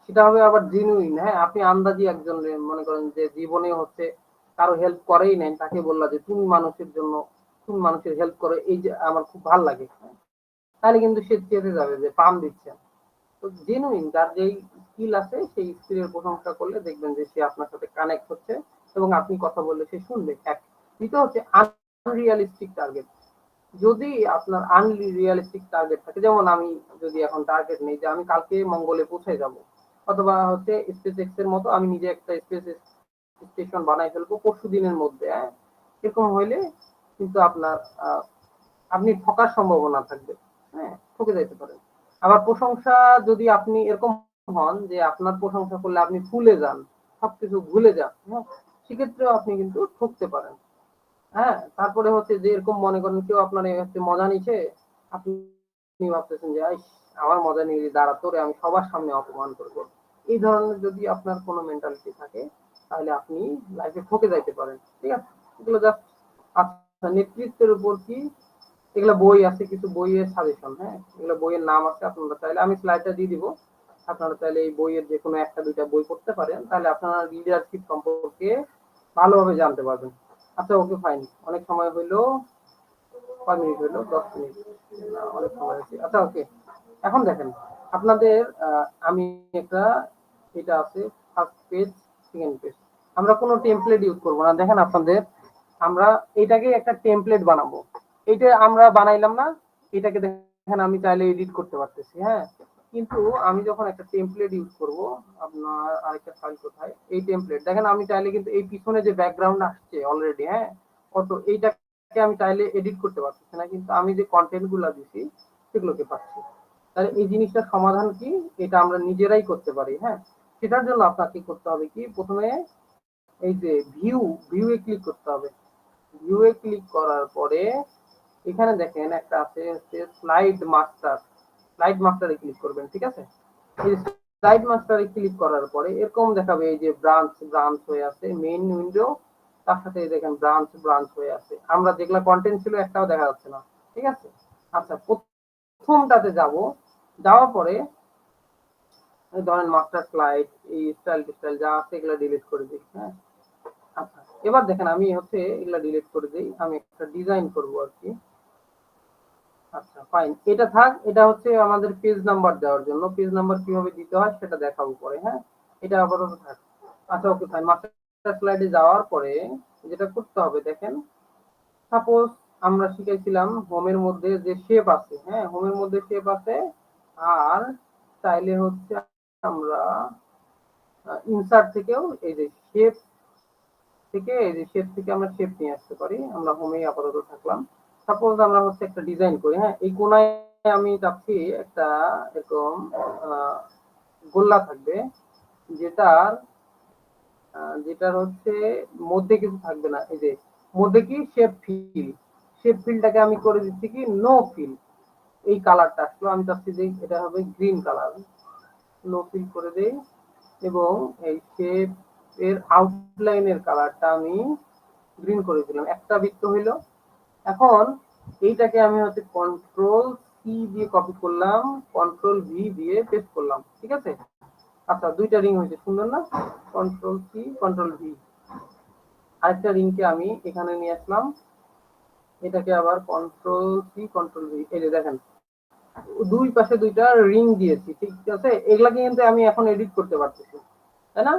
সেটা হবে আবার জেনুইন। হ্যাঁ, আপনি আন্দাজি একজন মনে করেন যে জীবনে হচ্ছে কারো হেল্প করেই নেন, তাকে বললা যে তুমি মানুষের জন্য তুমি মানুষের হেল্প করো, এই যে আমার খুব ভালো লাগে, তাহলে কিন্তু সে চেতে যাবে যে পাম দিচ্ছে। তো জেনুইন যার যেই স্কিল আছে সেই স্কিলের প্রশংসা করলে দেখবেন যে সে আপনার সাথে কানেক্ট হচ্ছে এবং আপনি কথা বললে সে শুনবে। এক, দ্বিতীয় হচ্ছে আনরিয়ালিস্টিক টার্গেট। যদি আপনার আনরিয়ালিস্টিক টার্গেট থাকে, যেমন আমি যদি এখন টার্গেট নেই যে আমি কালকে মঙ্গলে পৌঁছে যাব, অথবা হচ্ছে স্পেস এক্স এর মতো আমি নিজে একটা স্পেস স্টেশন বানাই ফেলবো পরশু দিনের মধ্যে। হ্যাঁ, এরকম হইলে কিন্তু আপনার আপনি ঠকার সম্ভাবনা থাকবে। হ্যাঁ, ঠকে যাইতে পারেন। আবার প্রশংসা যদি আপনি এরকম হন যে আপনার প্রশংসা করলে আপনি ফুলে যান, সবকিছু ভুলে যান, হ্যাঁ, সেক্ষেত্রেও আপনি কিন্তু ঠকতে পারেন। হ্যাঁ, তারপরে হচ্ছে যে এরকম মনে করেন কেউ আপনার হচ্ছে মজা নিচ্ছে, আপনি ভাবতেছেন যে আমার মজা নিয়ে দাঁড়া, তোরে আমি সবার সামনে অপমান করবো। এই ধরনের যদি আপনার কোনো মেন্টালিটি থাকে তাহলে আপনি লাইফে ঠকে যাইতে পারেন। ঠিক আছে, এগুলো জাস্ট। আচ্ছা, নেতৃত্বের উপর কি, এগুলো বই আছে, কিছু বইয়ের সাজেশন। হ্যাঁ, এগুলো বইয়ের নাম আছে, আপনারা চাইলে আমি স্লাইডটা দিয়ে দিব, আপনারা চাইলে এই বইয়ের যে কোনো একটা দুইটা বই পড়তে পারেন, তাহলে আপনারা লিডারশিপ সম্পর্কে ভালোভাবে জানতে পারবেন। আচ্ছা, ওকে, ফাইন। অনেক সময় হইলো, কয় মিনিট হইলো? 10 মিনিট। না, অনেক সময় হয়েছে। আচ্ছা, ওকে, এখন দেখেন আপনাদের আমি একটা, এটা আছে ফার্স্ট পেজ, সেকেন্ড পেজ, আমরা কোনো টেমপ্লেট ইউজ করবো না। দেখেন আপনাদের, আমরা এটাকে একটা টেমপ্লেট বানাবো। এটা আমরা বানাইলাম না, এটাকে দেখেন আমি চাইলে এডিট করতে পারতেছি। হ্যাঁ, কিন্তু আমি যখন একটা টেমপ্লেট ইউজ করব, আপনার আরেকটা ফাইল কোথায়, এই টেমপ্লেট দেখেন, আমি চাইলে কিন্তু এই পিছনে যে ব্যাকগ্রাউন্ড আসছে অলরেডি, হ্যাঁ, অটো, এইটাকে আমি চাইলে এডিট করতে পারতেছি না, কিন্তু আমি যে কন্টেন্ট গুলা দিছি সেগুলোকে পাচ্ছি। তাহলে এই জিনিসটার সমাধান কি, এটা আমরা নিজেরাই করতে পারি। হ্যাঁ, সেটার জন্য আপনাকে করতে হবে কি, প্রথমে এই যে ভিউ এ ক্লিক করতে হবে। ভিউ এ ক্লিক করার পরে এখানে দেখেন একটা আছে হচ্ছে স্লাইড মাস্টার। স্লাইড মাস্টারে ক্লিক করবেন। ঠিক আছে, এই স্লাইড মাস্টারে ক্লিক করার পরে এরকম দেখাবে, এই যে ব্রাঞ্চ ব্রাঞ্চ হয়ে আছে মেইন উইন্ডো, তার সাথে দেখেন ব্রাঞ্চ ব্রাঞ্চ হয়ে আছে। আমরা যেগুলা কন্টেন্ট ছিল একটাও দেখা যাচ্ছে না। ঠিক আছে, আচ্ছা, প্রথমটাতে যাব, যাওয়ার পরে ধরেন মাস্টার স্লাইড, এই স্টাইল স্টাইল যা আছে এগুলা ডিলিট করে দিই। হ্যাঁ, আচ্ছা, এবার দেখেন আমি হচ্ছে এগুলা ডিলিট করে দিই, আমি একটা ডিজাইন করব আর কি। আচ্ছা, ফাইন, এটা থাক। এটা হচ্ছে আমাদের পেজ নাম্বার দেওয়ার জন্য, পেজ নাম্বার কিভাবে দিতে হয় সেটা দেখাবো পরে। হ্যাঁ, এটা আপাতত থাক। আচ্ছা, ওকে, ফাইন। মাস্টার স্লাইডে যাওয়ার পরে যেটা করতে হবে দেখেন, সাপোজ আমরা শিখেছিলাম হোমের মধ্যে যে শেপ আছে। হ্যাঁ, হোমের মধ্যে শেপ আছে, আর চাইলে হচ্ছে আমরা ইনসার্ট থেকেও এই যে শেপ থেকে, এই যে শেপ থেকে আমরা শেপ নিয়ে আসতে পারি। আমরা হোমে আপাতত থাকলাম। সাপোজ আমরা হচ্ছে একটা ডিজাইন করি। হ্যাঁ, এই কোনায় আমি চাচ্ছি একটা এরকম গোল্লা থাকবে, যেটার যেটার হচ্ছে মধ্যে কিছু থাকবে না। এই যে মধ্যে কি শেপ ফিলটাকে আমি করে দিচ্ছি কি নো ফিল। এই কালারটা আসলো, আমি চাচ্ছি যে এটা হবে গ্রিন কালার, নো ফিল করে দেই। এবং এই শেপ এর আউটলাইনের কালারটা আমি গ্রিন করে দিলাম, একটা বৃত্ত হইলো। এখন এইটাকে আমি হচ্ছে কন্ট্রোল সি দিয়ে কপি করলাম, কন্ট্রোল ভি দিয়ে পেস্ট করলাম। ঠিক আছে, আচ্ছা, দুইটা রিং হয়েছে, সুন্দর না? Control C control V. আরেকটা রিংকে আমি এখানে নিয়ে আসলাম, এটাকে আবার কন্ট্রোল সি কন্ট্রোল ভি। এই যে দেখেন দুই পাশে দুইটা রিং দিয়েছি, ঠিক আছে? এগুলাকে কিন্তু আমি এখন এডিট করতে পারতেছি, তাই না?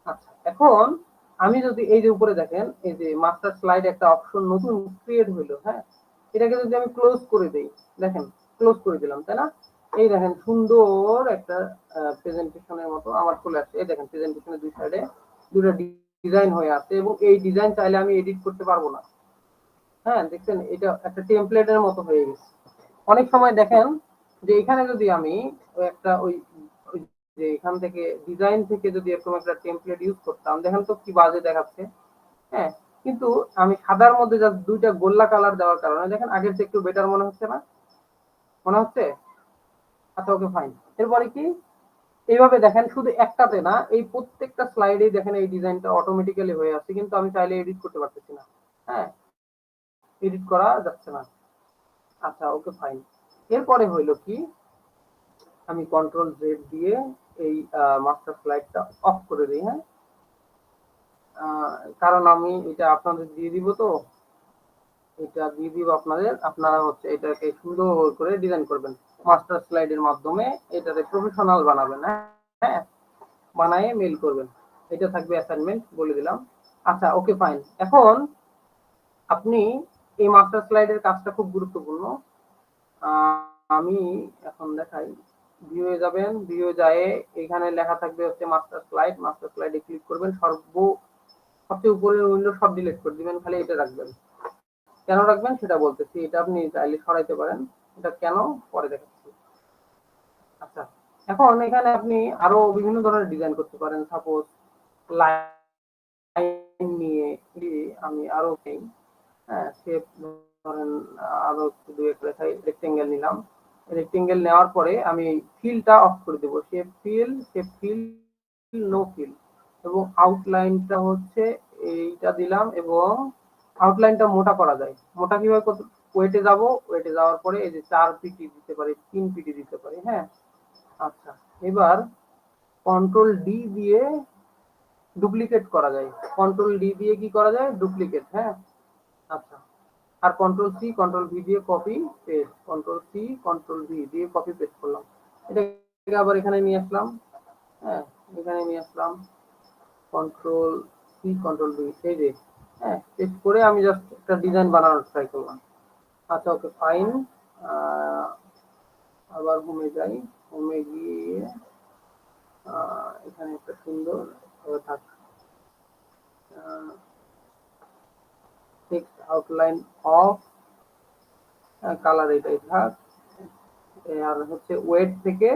আচ্ছা, এখন আমি যদি এই যে উপরে দেখেন, এই যে মাস্টার স্লাইড একটা অপশন নতুন ক্রিয়েট হইলো, হ্যাঁ, এটাকে যদি আমি ক্লোজ করে দেই, দেখেন ক্লোজ করে দিলাম, তাই না? এই দেখেন সুন্দর একটা প্রেজেন্টেশনের মতো আমার চলে আসছে। এই দেখেন প্রেজেন্টেশনের দুই সাইডে দুটো ডিজাইন হয়ে আছে, এবং এই ডিজাইন চাইলে আমি এডিট করতে পারবো না। হ্যাঁ, দেখছেন এটা একটা টেমপ্লেটের মতো হয়ে গেছে। অনেক সময় দেখেন যে এখানে যদি আমি একটা ওই যে এখান থেকে ডিজাইন থেকে যদি এরকম একটা টেমপ্লেট ইউজ করতাম, দেখেন তো কি বাজে দেখাচ্ছে। হ্যাঁ, কিন্তু আমি সাদার মধ্যে জাস্ট দুইটা গোল্লা কালার দেওয়ার কারণে দেখেন আগের চেয়ে একটু বেটার মনে হচ্ছে না? মনে হচ্ছে? আচ্ছা, ওকে ফাইন। এরপরে কি, এইভাবে দেখেন শুধু একটাতে না, এই প্রত্যেকটা স্লাইডেই দেখেন এই ডিজাইনটা অটোমেটিক্যালি হয়ে আসছে, কিন্তু আমি চাইলে এডিট করতে পারতেছি না। হ্যাঁ, এডিট করা যাচ্ছে না। আচ্ছা, ওকে ফাইন। এরপরে হইলো কি, আমি কন্ট্রোল জেড দিয়ে এই মাস্টার স্লাইডটা অফ করে দিই। হ্যাঁ, কারণ আমি এটা আপনাদের দিয়ে দিব, তো এটা দিয়ে দিব আপনাদের, আপনারা হচ্ছে এটাকে সুন্দর করে ডিজাইন করবেন মাস্টার স্লাইডের মাধ্যমে, এটাকে প্রফেশনাল বানাবেন। হ্যাঁ, বানায়ে মেইল করবেন। এটা থাকবে অ্যাসাইনমেন্ট, বলে দিলাম। আচ্ছা, ওকে ফাইন। এখন আপনি এই মাস্টার স্লাইডের কাজটা খুব গুরুত্বপূর্ণ। আমি এখন দেখাই, ভিউয়ে যাবেন, ভিউয়ে যায় এখানে লেখা থাকবে হচ্ছে মাস্টার স্লাইড। মাস্টার স্লাইডে ক্লিক করবেন, সবচেয়ে উপরের উইন্ডো সব ডিলিট করে দিবেন, খালি এটা রাখবেন। কেন রাখবেন সেটা বলতেছি, এটা আপনি চাইলে সরাইতে পারেন, এটা কেন পরে দেখাচ্ছি। আচ্ছা, এখন এখানে আপনি আরো বিভিন্ন ধরনের ডিজাইন করতে পারেন। সাপোজ লাইন নিয়ে আমি আরো নেই, হ্যাঁ, শেপ ধরেন আরো দুই এক রেখায় রেক্টেঙ্গেল নিলাম। রেক্টেঙ্গেল নেওয়ার পরে আমি ফিলটা অফ করে দেবো, শেপ ফিল নো ফিল, এবং আউটলাইনটা হচ্ছে এইটা দিলাম, এবং আউটলাইনটা মোটা করা যায়। মোটা কিভাবে করতে, ওয়েটে যাব, ওয়েটে যাওয়ার পরে এই যে 4 পিটি দিতে পারি, 3 পিটি দিতে পারি। হ্যাঁ, আচ্ছা, এবার কন্ট্রোল ডি দিয়ে ডুপ্লিকেট করা যায়। কন্ট্রোল ডি দিয়ে কি করা যায়? ডুপ্লিকেট। হ্যাঁ, আচ্ছা, আর কন্ট্রোল সি কন্ট্রোল ভি দিয়ে copy paste, control C control V দিয়ে কপি পেস্ট করলাম। এটাকে আবার এখানে নিয়ে আসলাম। হ্যাঁ, এখানে নিয়ে আসলাম, কন্ট্রোল সি কন্ট্রোল ভি, এই যে, হ্যাঁ, পেস্ট করে আমি জাস্ট একটা ডিজাইন বানানোর ট্রাই করলাম। আচ্ছা, ওকে ফাইন। আবার হোমে যাই, হোমে গিয়ে এখানে একটা সুন্দর থাক টেক্সট আউটলাইন অফ, কালার এটাই থাক। আর হচ্ছে ওয়েট থেকে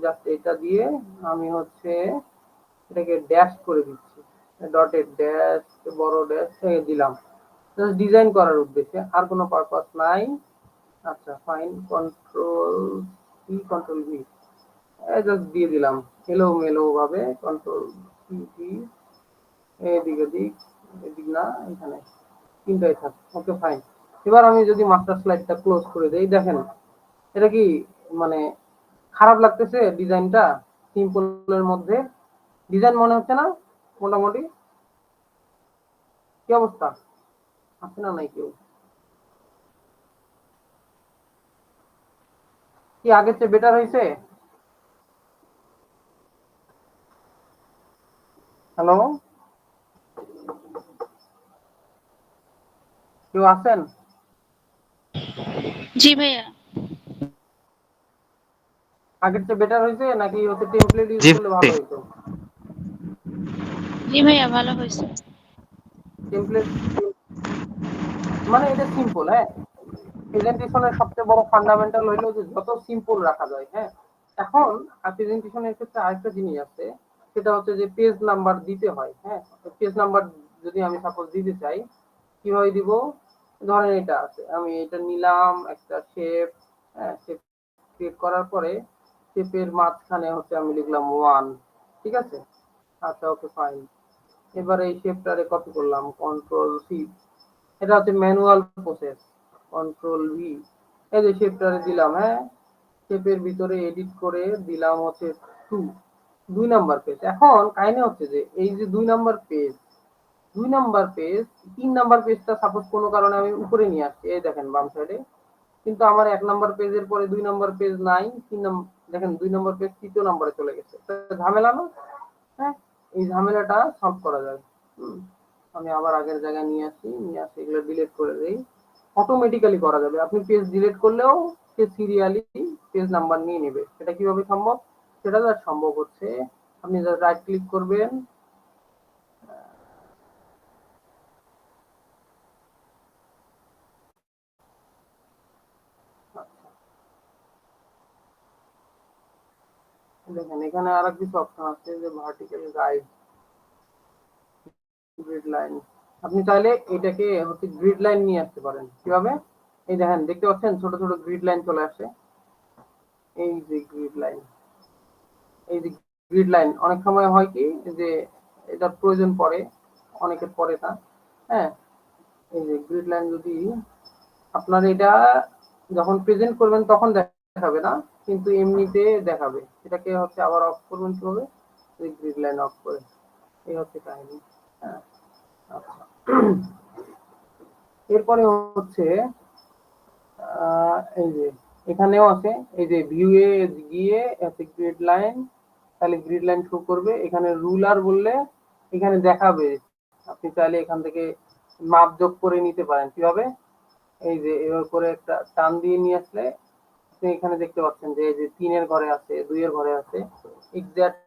জাস্ট এটা দিয়ে আমি হচ্ছে এটাকে ড্যাশ করে দিচ্ছি, ডটেড ড্যাশ, বড় ড্যাশ দিলাম জাস্ট ডিজাইন করার উদ্দেশ্যে, আর কোনো পারপাস নাই। আচ্ছা, fine. Control C control V just দিয়ে দিলাম এলো মেলো ভাবে, কন্ট্রোল সি, এদিক এদিক, এদিক না, এখানে তিনটাই থাক। Okay fine. এবার আমি যদি মাস্টার স্লাইডটা ক্লোজ করে দেই, দেখেন এটা কি মানে খারাপ লাগতেছে ডিজাইনটা? সিম্পলের মধ্যে ডিজাইন মনে হচ্ছে না? মোটামুটি কি অবস্থা, আছে না নাই কেউ? কি আগের চেয়ে বেটার হয়েছে? হ্যালো, কেউ আছেন? জি ভাইয়া। আগের চেয়ে বেটার হয়েছে নাকি হচ্ছে টেমপ্লেট ইউজ জি করলে ভালো হতো? জি ভাইয়া, ভালো হয়েছে। টেমপ্লেট মানে এটা সিম্পল। হ্যাঁ, প্রেজেন্টেশনের সবচেয়ে বড় ফান্ডামেন্টাল হইলো যে যত সিম্পল রাখা যায়। হ্যাঁ, এখন প্রেজেন্টেশনের ক্ষেত্রে আরেকটা জিনিস আছে, সেটা হচ্ছে যে পেজ নাম্বার দিতে হয়। হ্যাঁ, পেজ নাম্বার যদি আমি সাপোজ দিতে চাই, কিভাবে দিব? ধরেন এটা আছে, আমি এটা নিলাম একটা শেপ। হ্যাঁ, শেপ ক্রিয়েট করার পরে শেপের মাঝখানে হচ্ছে আমি লিখলাম 1, ঠিক আছে? আচ্ছা, ওকে ফাইন। এবার এই শেপটারে কপি করলাম, কন্ট্রোল সি, এটা হচ্ছে ম্যানুয়াল প্রসেস। কন্ট্রোল ভি, এই যে শেপটারে দিলাম। হ্যাঁ, শেপের ভিতরে এডিট করে দিলাম হচ্ছে 2, 2 নাম্বার পেজ। এখন কাহিনী হচ্ছে যে এই যে 2 number page, 2 number page, 3 number পেজটা সাপোজ কোনো কারণে আমি উপরে নিয়ে আসছি, এই দেখেন বাম সাইডে, কিন্তু আমার 1 নাম্বার পেজের পরে 2 নাম্বার পেজ নাই, 3 নাম্বার দেখেন 2 নাম্বার পেজ 3য় নম্বরে চলে গেছে। ঝামেলা না? হ্যাঁ, এই ঝামেলাটা সলভ করা যায়। আমি আবার আগের জায়গায় নিয়ে আসি, এগুলো ডিলিট করে দেই। অটোমেটিক্যালি করা যাবে। আপনি পেজ ডিলিট করলেও সে সিরিয়ালি পেজ নাম্বার নিয়ে নেবে। সেটা কিভাবে সম্ভব? সেটা যা সম্ভব হচ্ছে আপনি রাইট ক্লিক করবেন, দেখেন এখানে আর কিছু অপশন আছে যে ভার্টিক্যাল গাইড, গ্রিড লাইন। আপনি চাইলে এটাকে হচ্ছে গ্রিড লাইন নিয়ে আসতে পারেন। কিভাবে? এই দেখেন দেখতে পাচ্ছেন ছোট ছোট গ্রিড লাইন চলে আসে। এই যে গ্রিড লাইন, এই যে গ্রিড লাইন অনেক সময় হয় কি যে এটার প্রয়োজন পড়ে, অনেকের পড়ে না। হ্যাঁ, এই যে গ্রিড লাইন যদি আপনার এটা যখন প্রেজেন্ট করবেন তখন দেখাবে না, কিন্তু এমনিতে দেখাবে। এটাকে হচ্ছে আবার অফ করবেন কিভাবে? এই গ্রিড লাইন অফ করে। এই হচ্ছে কাহিনী। হ্যাঁ, আচ্ছা। এরপরে হচ্ছে এই যে এখানেও আছে, এই যে ভিউ এ গিয়ে আছে গ্রিড লাইন, তাহলে গ্রিড লাইন শো করবে। এখানে রুলার বললে এখানে দেখাবে। আপনি চাইলে এখান থেকে মাপ যোগ করে নিতে পারেন। কিভাবে? এই যে এবার করে একটা টান দিয়ে নিয়ে আসলে আপনি এখানে দেখতে পাচ্ছেন যে এই যে 3-এর ঘরে আছে, 2-এর ঘরে আছে। এক্সাক্ট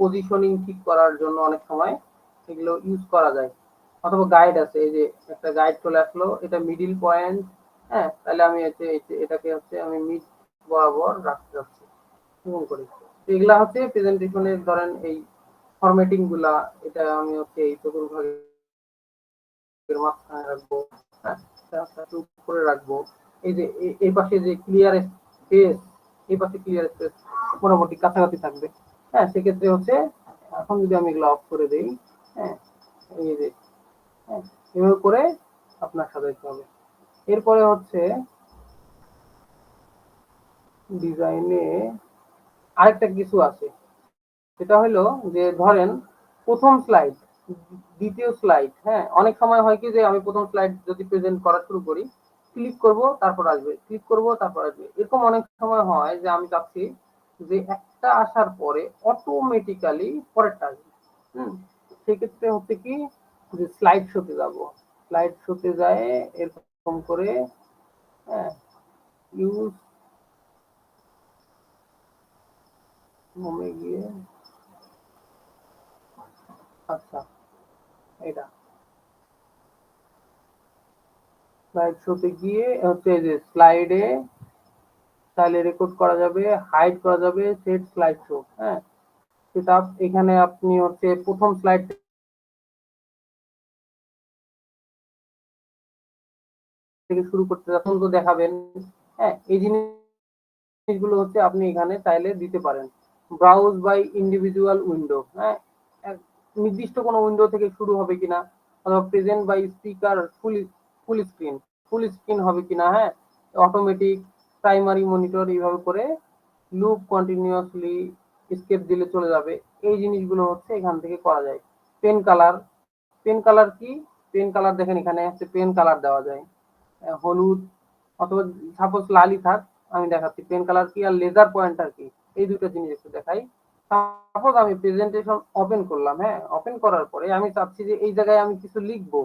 পজিশনিং ঠিক করার জন্য অনেক সময় এগুলো ইউজ করা যায়। অথবা গাইড আছে, এই যে একটা গাইড চলে আসলো, এটা মিডিল পয়েন্ট। হ্যাঁ, তাহলে আমি এটাকে হচ্ছে আমি মিড বরাবর রাখতে যাচ্ছি এরকম করে। এগুলা হচ্ছে প্রেজেন্টেশনের ধরেন এই ফরম্যাটিং গুলা। এটা আমি হচ্ছে এই চতুর্ভাগের মাঝখানে রাখবো, হ্যাঁ, উপরে রাখবো। এই যে এই পাশে যে ক্লিয়ার স্পেস, এই পাশে ক্লিয়ার স্পেস মোটামুটি কাছাকাছি থাকবে। হ্যাঁ, সেক্ষেত্রে হচ্ছে এখন যদি আমি এগুলো অফ করে দেই, হ্যাঁ, এই যে হ্যাঁ, এভাবে করে আপনার সাজাইতে হবে। এরপরে হচ্ছে ডিজাইনে আরেকটা কিছু আছে, সেটা হলো যে ধরেন প্রথম স্লাইড, দ্বিতীয় স্লাইড। হ্যাঁ, অনেক সময় হয় কি যে আমি প্রথম স্লাইড যদি প্রেজেন্ট করা শুরু করি, ক্লিক করব তারপর আসবে, ক্লিক করব তারপর আসবে, এরকম অনেক সময় হয় যে আমি চাচ্ছি যে একটা আসার পরে অটোমেটিক্যালি পরেরটা আসবে। সেক্ষেত্রে হচ্ছে কি যে স্লাইড শোতে যাব, স্লাইড শোতে যায় এরকম করে, হ্যাঁ, ইউজ হোমে গিয়ে, আচ্ছা, এটা স্লাইড শোতে গিয়ে হচ্ছে যে স্লাইডে তাহলে রেকর্ড করা যাবে, হাইড করা যাবে, সেট স্লাইড শো। হ্যাঁ, সেটা এখানে আপনি হচ্ছে প্রথম স্লাইড থেকে শুরু করতে যখন তো দেখাবেন। হ্যাঁ, এই জিনিসগুলো হচ্ছে আপনি এখানে চাইলে দিতে পারেন। ব্রাউজ বাই ইন্ডিভিজুয়াল উইন্ডো, হ্যাঁ, নির্দিষ্ট কোনো উইন্ডো থেকে শুরু হবে কিনা, অথবা present by speaker full full screen, full screen হবে কিনা। হ্যাঁ, অটোমেটিক, প্রাইমারি মনিটর, এইভাবে করে লুপ কন্টিনিউয়াসলি স্কেপ দিলে চলে যাবে। এই জিনিসগুলো হচ্ছে এখান থেকে করা যায়। পেন কালার, পেন কালার কি? পেন কালার দেখেন এখানে হচ্ছে পেন কালার দেওয়া যায়, হলুদ অথবা সাপোজ লালই থাক। আমি দেখাচ্ছি পেন কালার কি আর লেজার পয়েন্টার কি, এই দুটো জিনিস একটু দেখাই। সাপোজ আমি প্রেজেন্টেশন ওপেন করলাম, হ্যাঁ, ওপেন করার পরে আমি চাচ্ছি যে এই জায়গায় আমি কিছু লিখবো।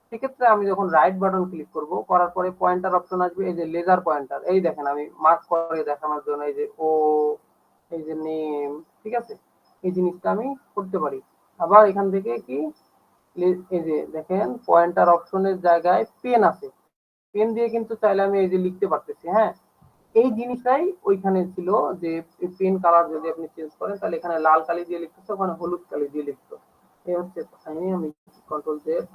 সেক্ষেত্রে আমি যখন রাইট বাটন ক্লিক করব, করার পরে পয়েন্টার অপশন আসবে, এই যে লেজার পয়েন্টার, এই দেখেন আমি মার্ক করে দেখানোর জন্য এই যে ও, এই যে নেম, ঠিক আছে, এই জিনিসটা আমি করতে পারি। আবার এখান থেকে কি এই যে দেখেন পয়েন্টার অপশনের জায়গায় পেন আছে, পেন দিয়ে কিন্তু চাইলে আমি এই যে লিখতে পারতেছি। হ্যাঁ, এই জিনিসটাই ওইখানে ছিল যে পেন কালার যদি আপনি চেঞ্জ করেন তাহলে এখানে লাল কালি দিয়ে লিখতেছে, ওখানে হলুদ কালি দিয়ে লিখতো। এই হচ্ছে আমি কন্ট্রোল জেড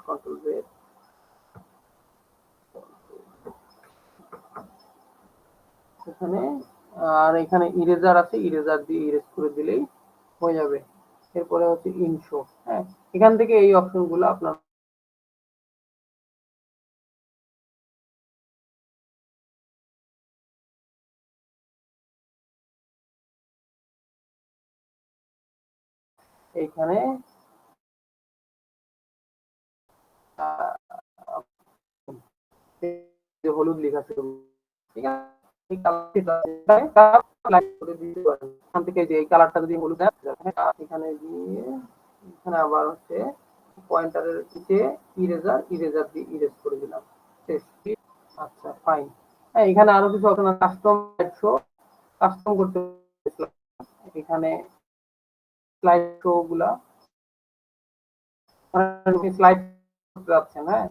এখানে, আর এখানে ইরেজার আছে, ইরেজার দিয়ে ইরেজ করে দিলেই হয়ে যাবে। এরপরে হচ্ছে ইনশো। হ্যাঁ, এখান থেকে এই অপশন গুলো আপনার এইখানে হলুদ লেখা ছিল, ঠিক আছে? এই কালারটা যদি হলুদ এখানে দিয়ে এখানে আবার হচ্ছে পয়েন্টারের নিচে ইরেজার দিয়ে ইরেজ করে দিলাম। আচ্ছা ফাইন। হ্যাঁ, এখানে আরো কিছু অপশন আছে, কাস্টম করতে। এখানে স্লাইড শো গুলা স্লাইড করতে যাচ্ছেন, হ্যাঁ,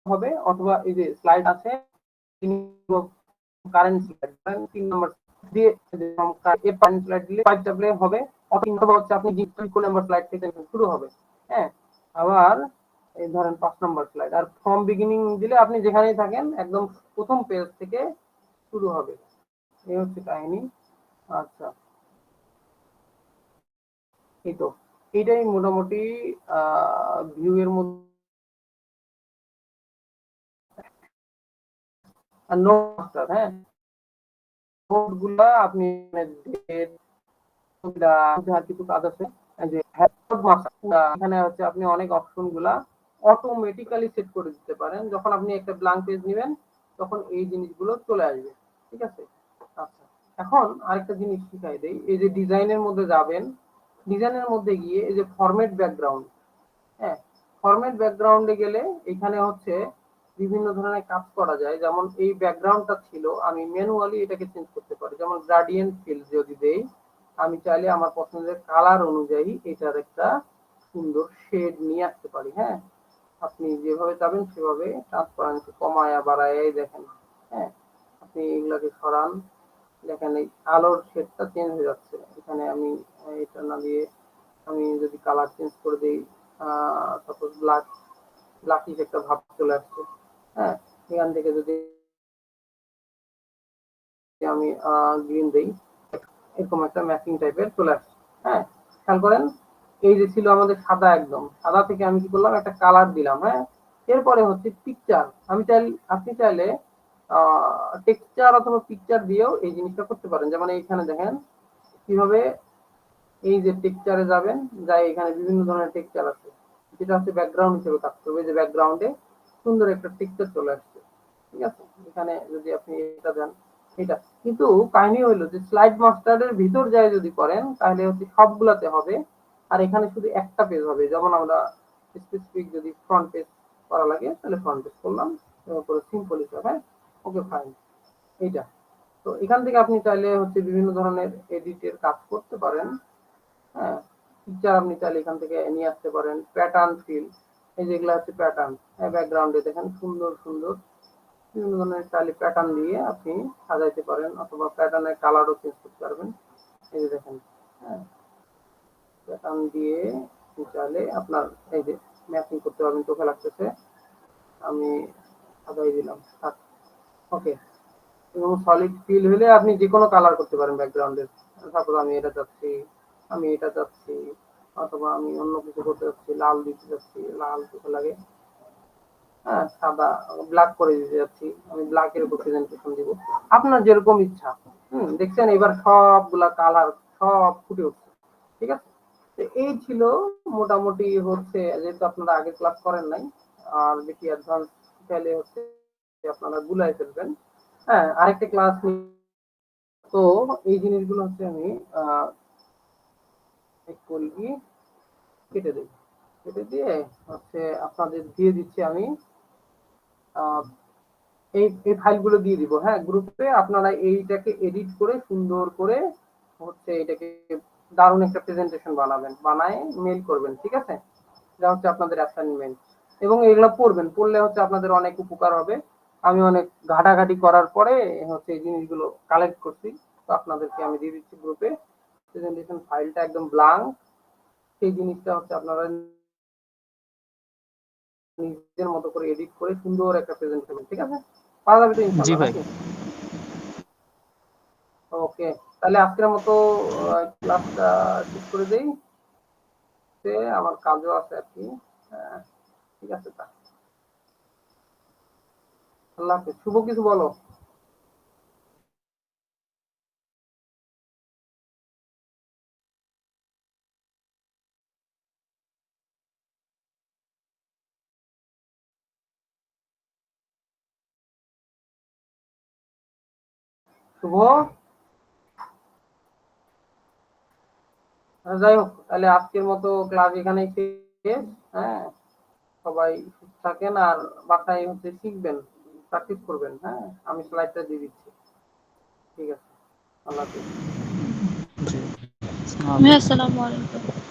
হবে অথবা এই যে স্লাইড আছে কারেন্ট স্লাইড 3 নাম্বার দিয়ে কারেন্ট স্লাইড দিলে 5 ডাবলে হবে, অথবা হচ্ছে আপনি যে কোন নাম্বার স্লাইড থেকে শুরু হবে। হ্যাঁ, আবার এই ধরেন 5 number slide, are from beginning দিলে আপনি যেখানেই থাকেন একদম প্রথম পেজ থেকে শুরু হবে। এই হচ্ছে কাহিনী। আচ্ছা, এই তো এইটাই মোটামুটি ভিউ এর মধ্যে। আর নোট মাস্টার, হ্যাঁ, নোট গুলা আপনি কিছু কাজ আছে যে এখানে হচ্ছে আপনি অনেক অপশন গুলা অটোমেটিক্যালি সেট করে দিতে পারেন। যখন আপনি একটা ব্ল্যাঙ্ক পেজ নেবেন তখন এই জিনিসগুলো চলে আসবে, ঠিক আছে? আচ্ছা, এখন আরেকটা জিনিস শিখাই দেই। এই যে ডিজাইনের মধ্যে যাবেন, ডিজাইনের মধ্যে গিয়ে এই যে ফরম্যাট ব্যাকগ্রাউন্ড, হ্যাঁ, ফরম্যাট ব্যাকগ্রাউন্ডে গেলে এখানে হচ্ছে বিভিন্ন ধরনের কাজ করা যায়। যেমন এই ব্যাকগ্রাউন্ডটা ছিল, আমি ম্যানুয়ালি এটাকে চেঞ্জ করতে পারি। যেমন গ্রেডিয়েন্ট ফিল যদি দেই, আমি চাইলে আমার পছন্দের কালার অনুযায়ী এটার একটা সুন্দর শেড নিয়ে আসতে পারি। হ্যাঁ, আপনি যেভাবে চাবেন সেভাবে ট্রান্সপারেন্সি কমায়া বাড়ায় দেখেন। হ্যাঁ, আপনি এগুলাকে সরান, দেখেন এই আলোর শেডটা চেঞ্জ হয়ে যাচ্ছে। এখানে আমি এটা না দিয়ে আমি যদি কালার চেঞ্জ করে দিই, সাপোজ ব্ল্যাকিশ একটা ভাব চলে আসছে। হ্যাঁ, এখান থেকে যদি আমি গ্রিন দেই, এরকম একটা ম্যাচিং টাইপের চলে আসছে। হ্যাঁ, খেয়াল করেন, এই যে ছিল আমাদের সাদা, একদম সাদা থেকে আমি কি করলাম, একটা কালার দিলাম। হ্যাঁ, এরপরে হচ্ছে পিকচার। আপনি চাইলে টেক্সচার অথবা পিকচার দিয়েও এই জিনিসটা করতে পারেন। যেমন এইখানে দেখেন কিভাবে এই যে টেক্সচারে যাবেন, যাই এখানে বিভিন্ন ধরনের টেক্সচার আছে, যেটা হচ্ছে ব্যাকগ্রাউন্ড হিসেবে কাজ করবে। যে ব্যাকগ্রাউন্ডে সুন্দর একটা টেক্সচার চলে আসছে, ঠিক আছে? এখানে যদি আপনি এটা দেন, এটা কিন্তু কাহিনী হইলো যে স্লাইড মাস্টারের ভিতর যায় যদি করেন তাহলে হচ্ছে সবগুলাতে হবে, আর এখানে শুধু একটা পেজ হবে। যেমন আমরা স্পেসিফিক যদি ফ্রন্ট পেজ করা লাগে তাহলে ফ্রন্ট পেজ করলাম, তারপরে সিম্পল হিসাবে। হ্যাঁ, ওকে ফাইন। এইটা তো এখান থেকে আপনি চাইলে হচ্ছে বিভিন্ন ধরনের এডিটের কাজ করতে পারেন। হ্যাঁ, পিকচার আপনি চাইলে এখান থেকে নিয়ে আসতে পারেন। প্যাটার্ন ফিল, এই যেগুলো হচ্ছে প্যাটার্ন, হ্যাঁ, ব্যাকগ্রাউন্ডে দেখেন সুন্দর সুন্দর বিভিন্ন ধরনের চাইলে প্যাটার্ন দিয়ে আপনি সাজাইতে পারেন, অথবা প্যাটার্নের কালারও চেঞ্জ করতে পারবেন। এই যে দেখেন, হ্যাঁ, প্যাটার্ন দিয়ে চাইলে আপনার এই যে ম্যাচিং করতে পারবেন। চোখে লাগতেছে, আমি সাজাই দিলাম। ওকে, এবং সলিড ফিল হলে আপনি যে কোনো কালার করতে পারেন ব্যাকগ্রাউন্ডের। তারপর আমি এটা চাচ্ছি, আমি এটা চাচ্ছি, অথবা আমি অন্য কিছু করতে চাচ্ছি, লাল দিতে চাচ্ছি, লাল কিছু লাগে। হ্যাঁ, সাদা ব্ল্যাক করে দিতে যাচ্ছি, আমি ব্ল্যাকের উপর প্রেজেন্টেশন দিব। আপনার যেরকম ইচ্ছা। দেখছেন এবার সবগুলা কালার সব ফুটে উঠছে, ঠিক আছে? তো এই ছিল মোটামুটি হচ্ছে, যেহেতু আপনারা আগে ক্লাস করেন নাই আর বেশি অ্যাডভান্স চাইলে হচ্ছে আপনারা গুলাই ফেলবেন। হ্যাঁ, আরেকটা ক্লাস। তো এই জিনিসগুলো হচ্ছে আমি কি কেটে দিই, কেটে দিয়ে হচ্ছে আপনাদের দিয়ে দিচ্ছি আমি এই এই ফাইলগুলো দিয়ে দিব। হ্যাঁ, গ্রুপে আপনারা এইটাকে এডিট করে সুন্দর করে হচ্ছে এটাকে দারুণ একটা প্রেজেন্টেশন বানাবেন, বানায় মেল করবেন, ঠিক আছে? যা হচ্ছে আপনাদের অ্যাসাইনমেন্ট, এবং এগুলো পড়বেন, পড়লে হচ্ছে আপনাদের অনেক উপকার হবে। আমি অনেক ঘাটাঘাটি করার পরে হচ্ছে এই জিনিসগুলো কালেক্ট করছি, তো আপনাদেরকে আমি দিয়ে দিচ্ছি গ্রুপে। প্রেজেন্টেশন ফাইলটা একদম ব্ল্যাঙ্ক, সেই জিনিসটা হচ্ছে আপনারা নিজের মতো করে এডিট করে সুন্দর একটা প্রেজেন্টেশন, ঠিক আছে? পাওয়া যাবে তো জি ইনশাল্লাহ ভাই। নাকি? ওকে, তাহলে আজকের মতো ক্লাসটা শেষ করে দেই। আমার কাজও আছে আর কি। হ্যাঁ, ঠিক আছে, তা আল্লাহ হাফেজ। শুভ কিছু বলো। শুভ। যাই হোক, তাহলে আজকের মতো ক্লাস এখানেই শেষ। হ্যাঁ, সবাই সুস্থ থাকেন আর বাসায় শিখবেন, প্র্যাকটিস করবেন। হ্যাঁ, আমি স্লাইডটা দিয়ে দিচ্ছি। ঠিক আছে, আল্লাহ হাফিজ। জি, আসসালামু আলাইকুম। আসসালামু আলাইকুম।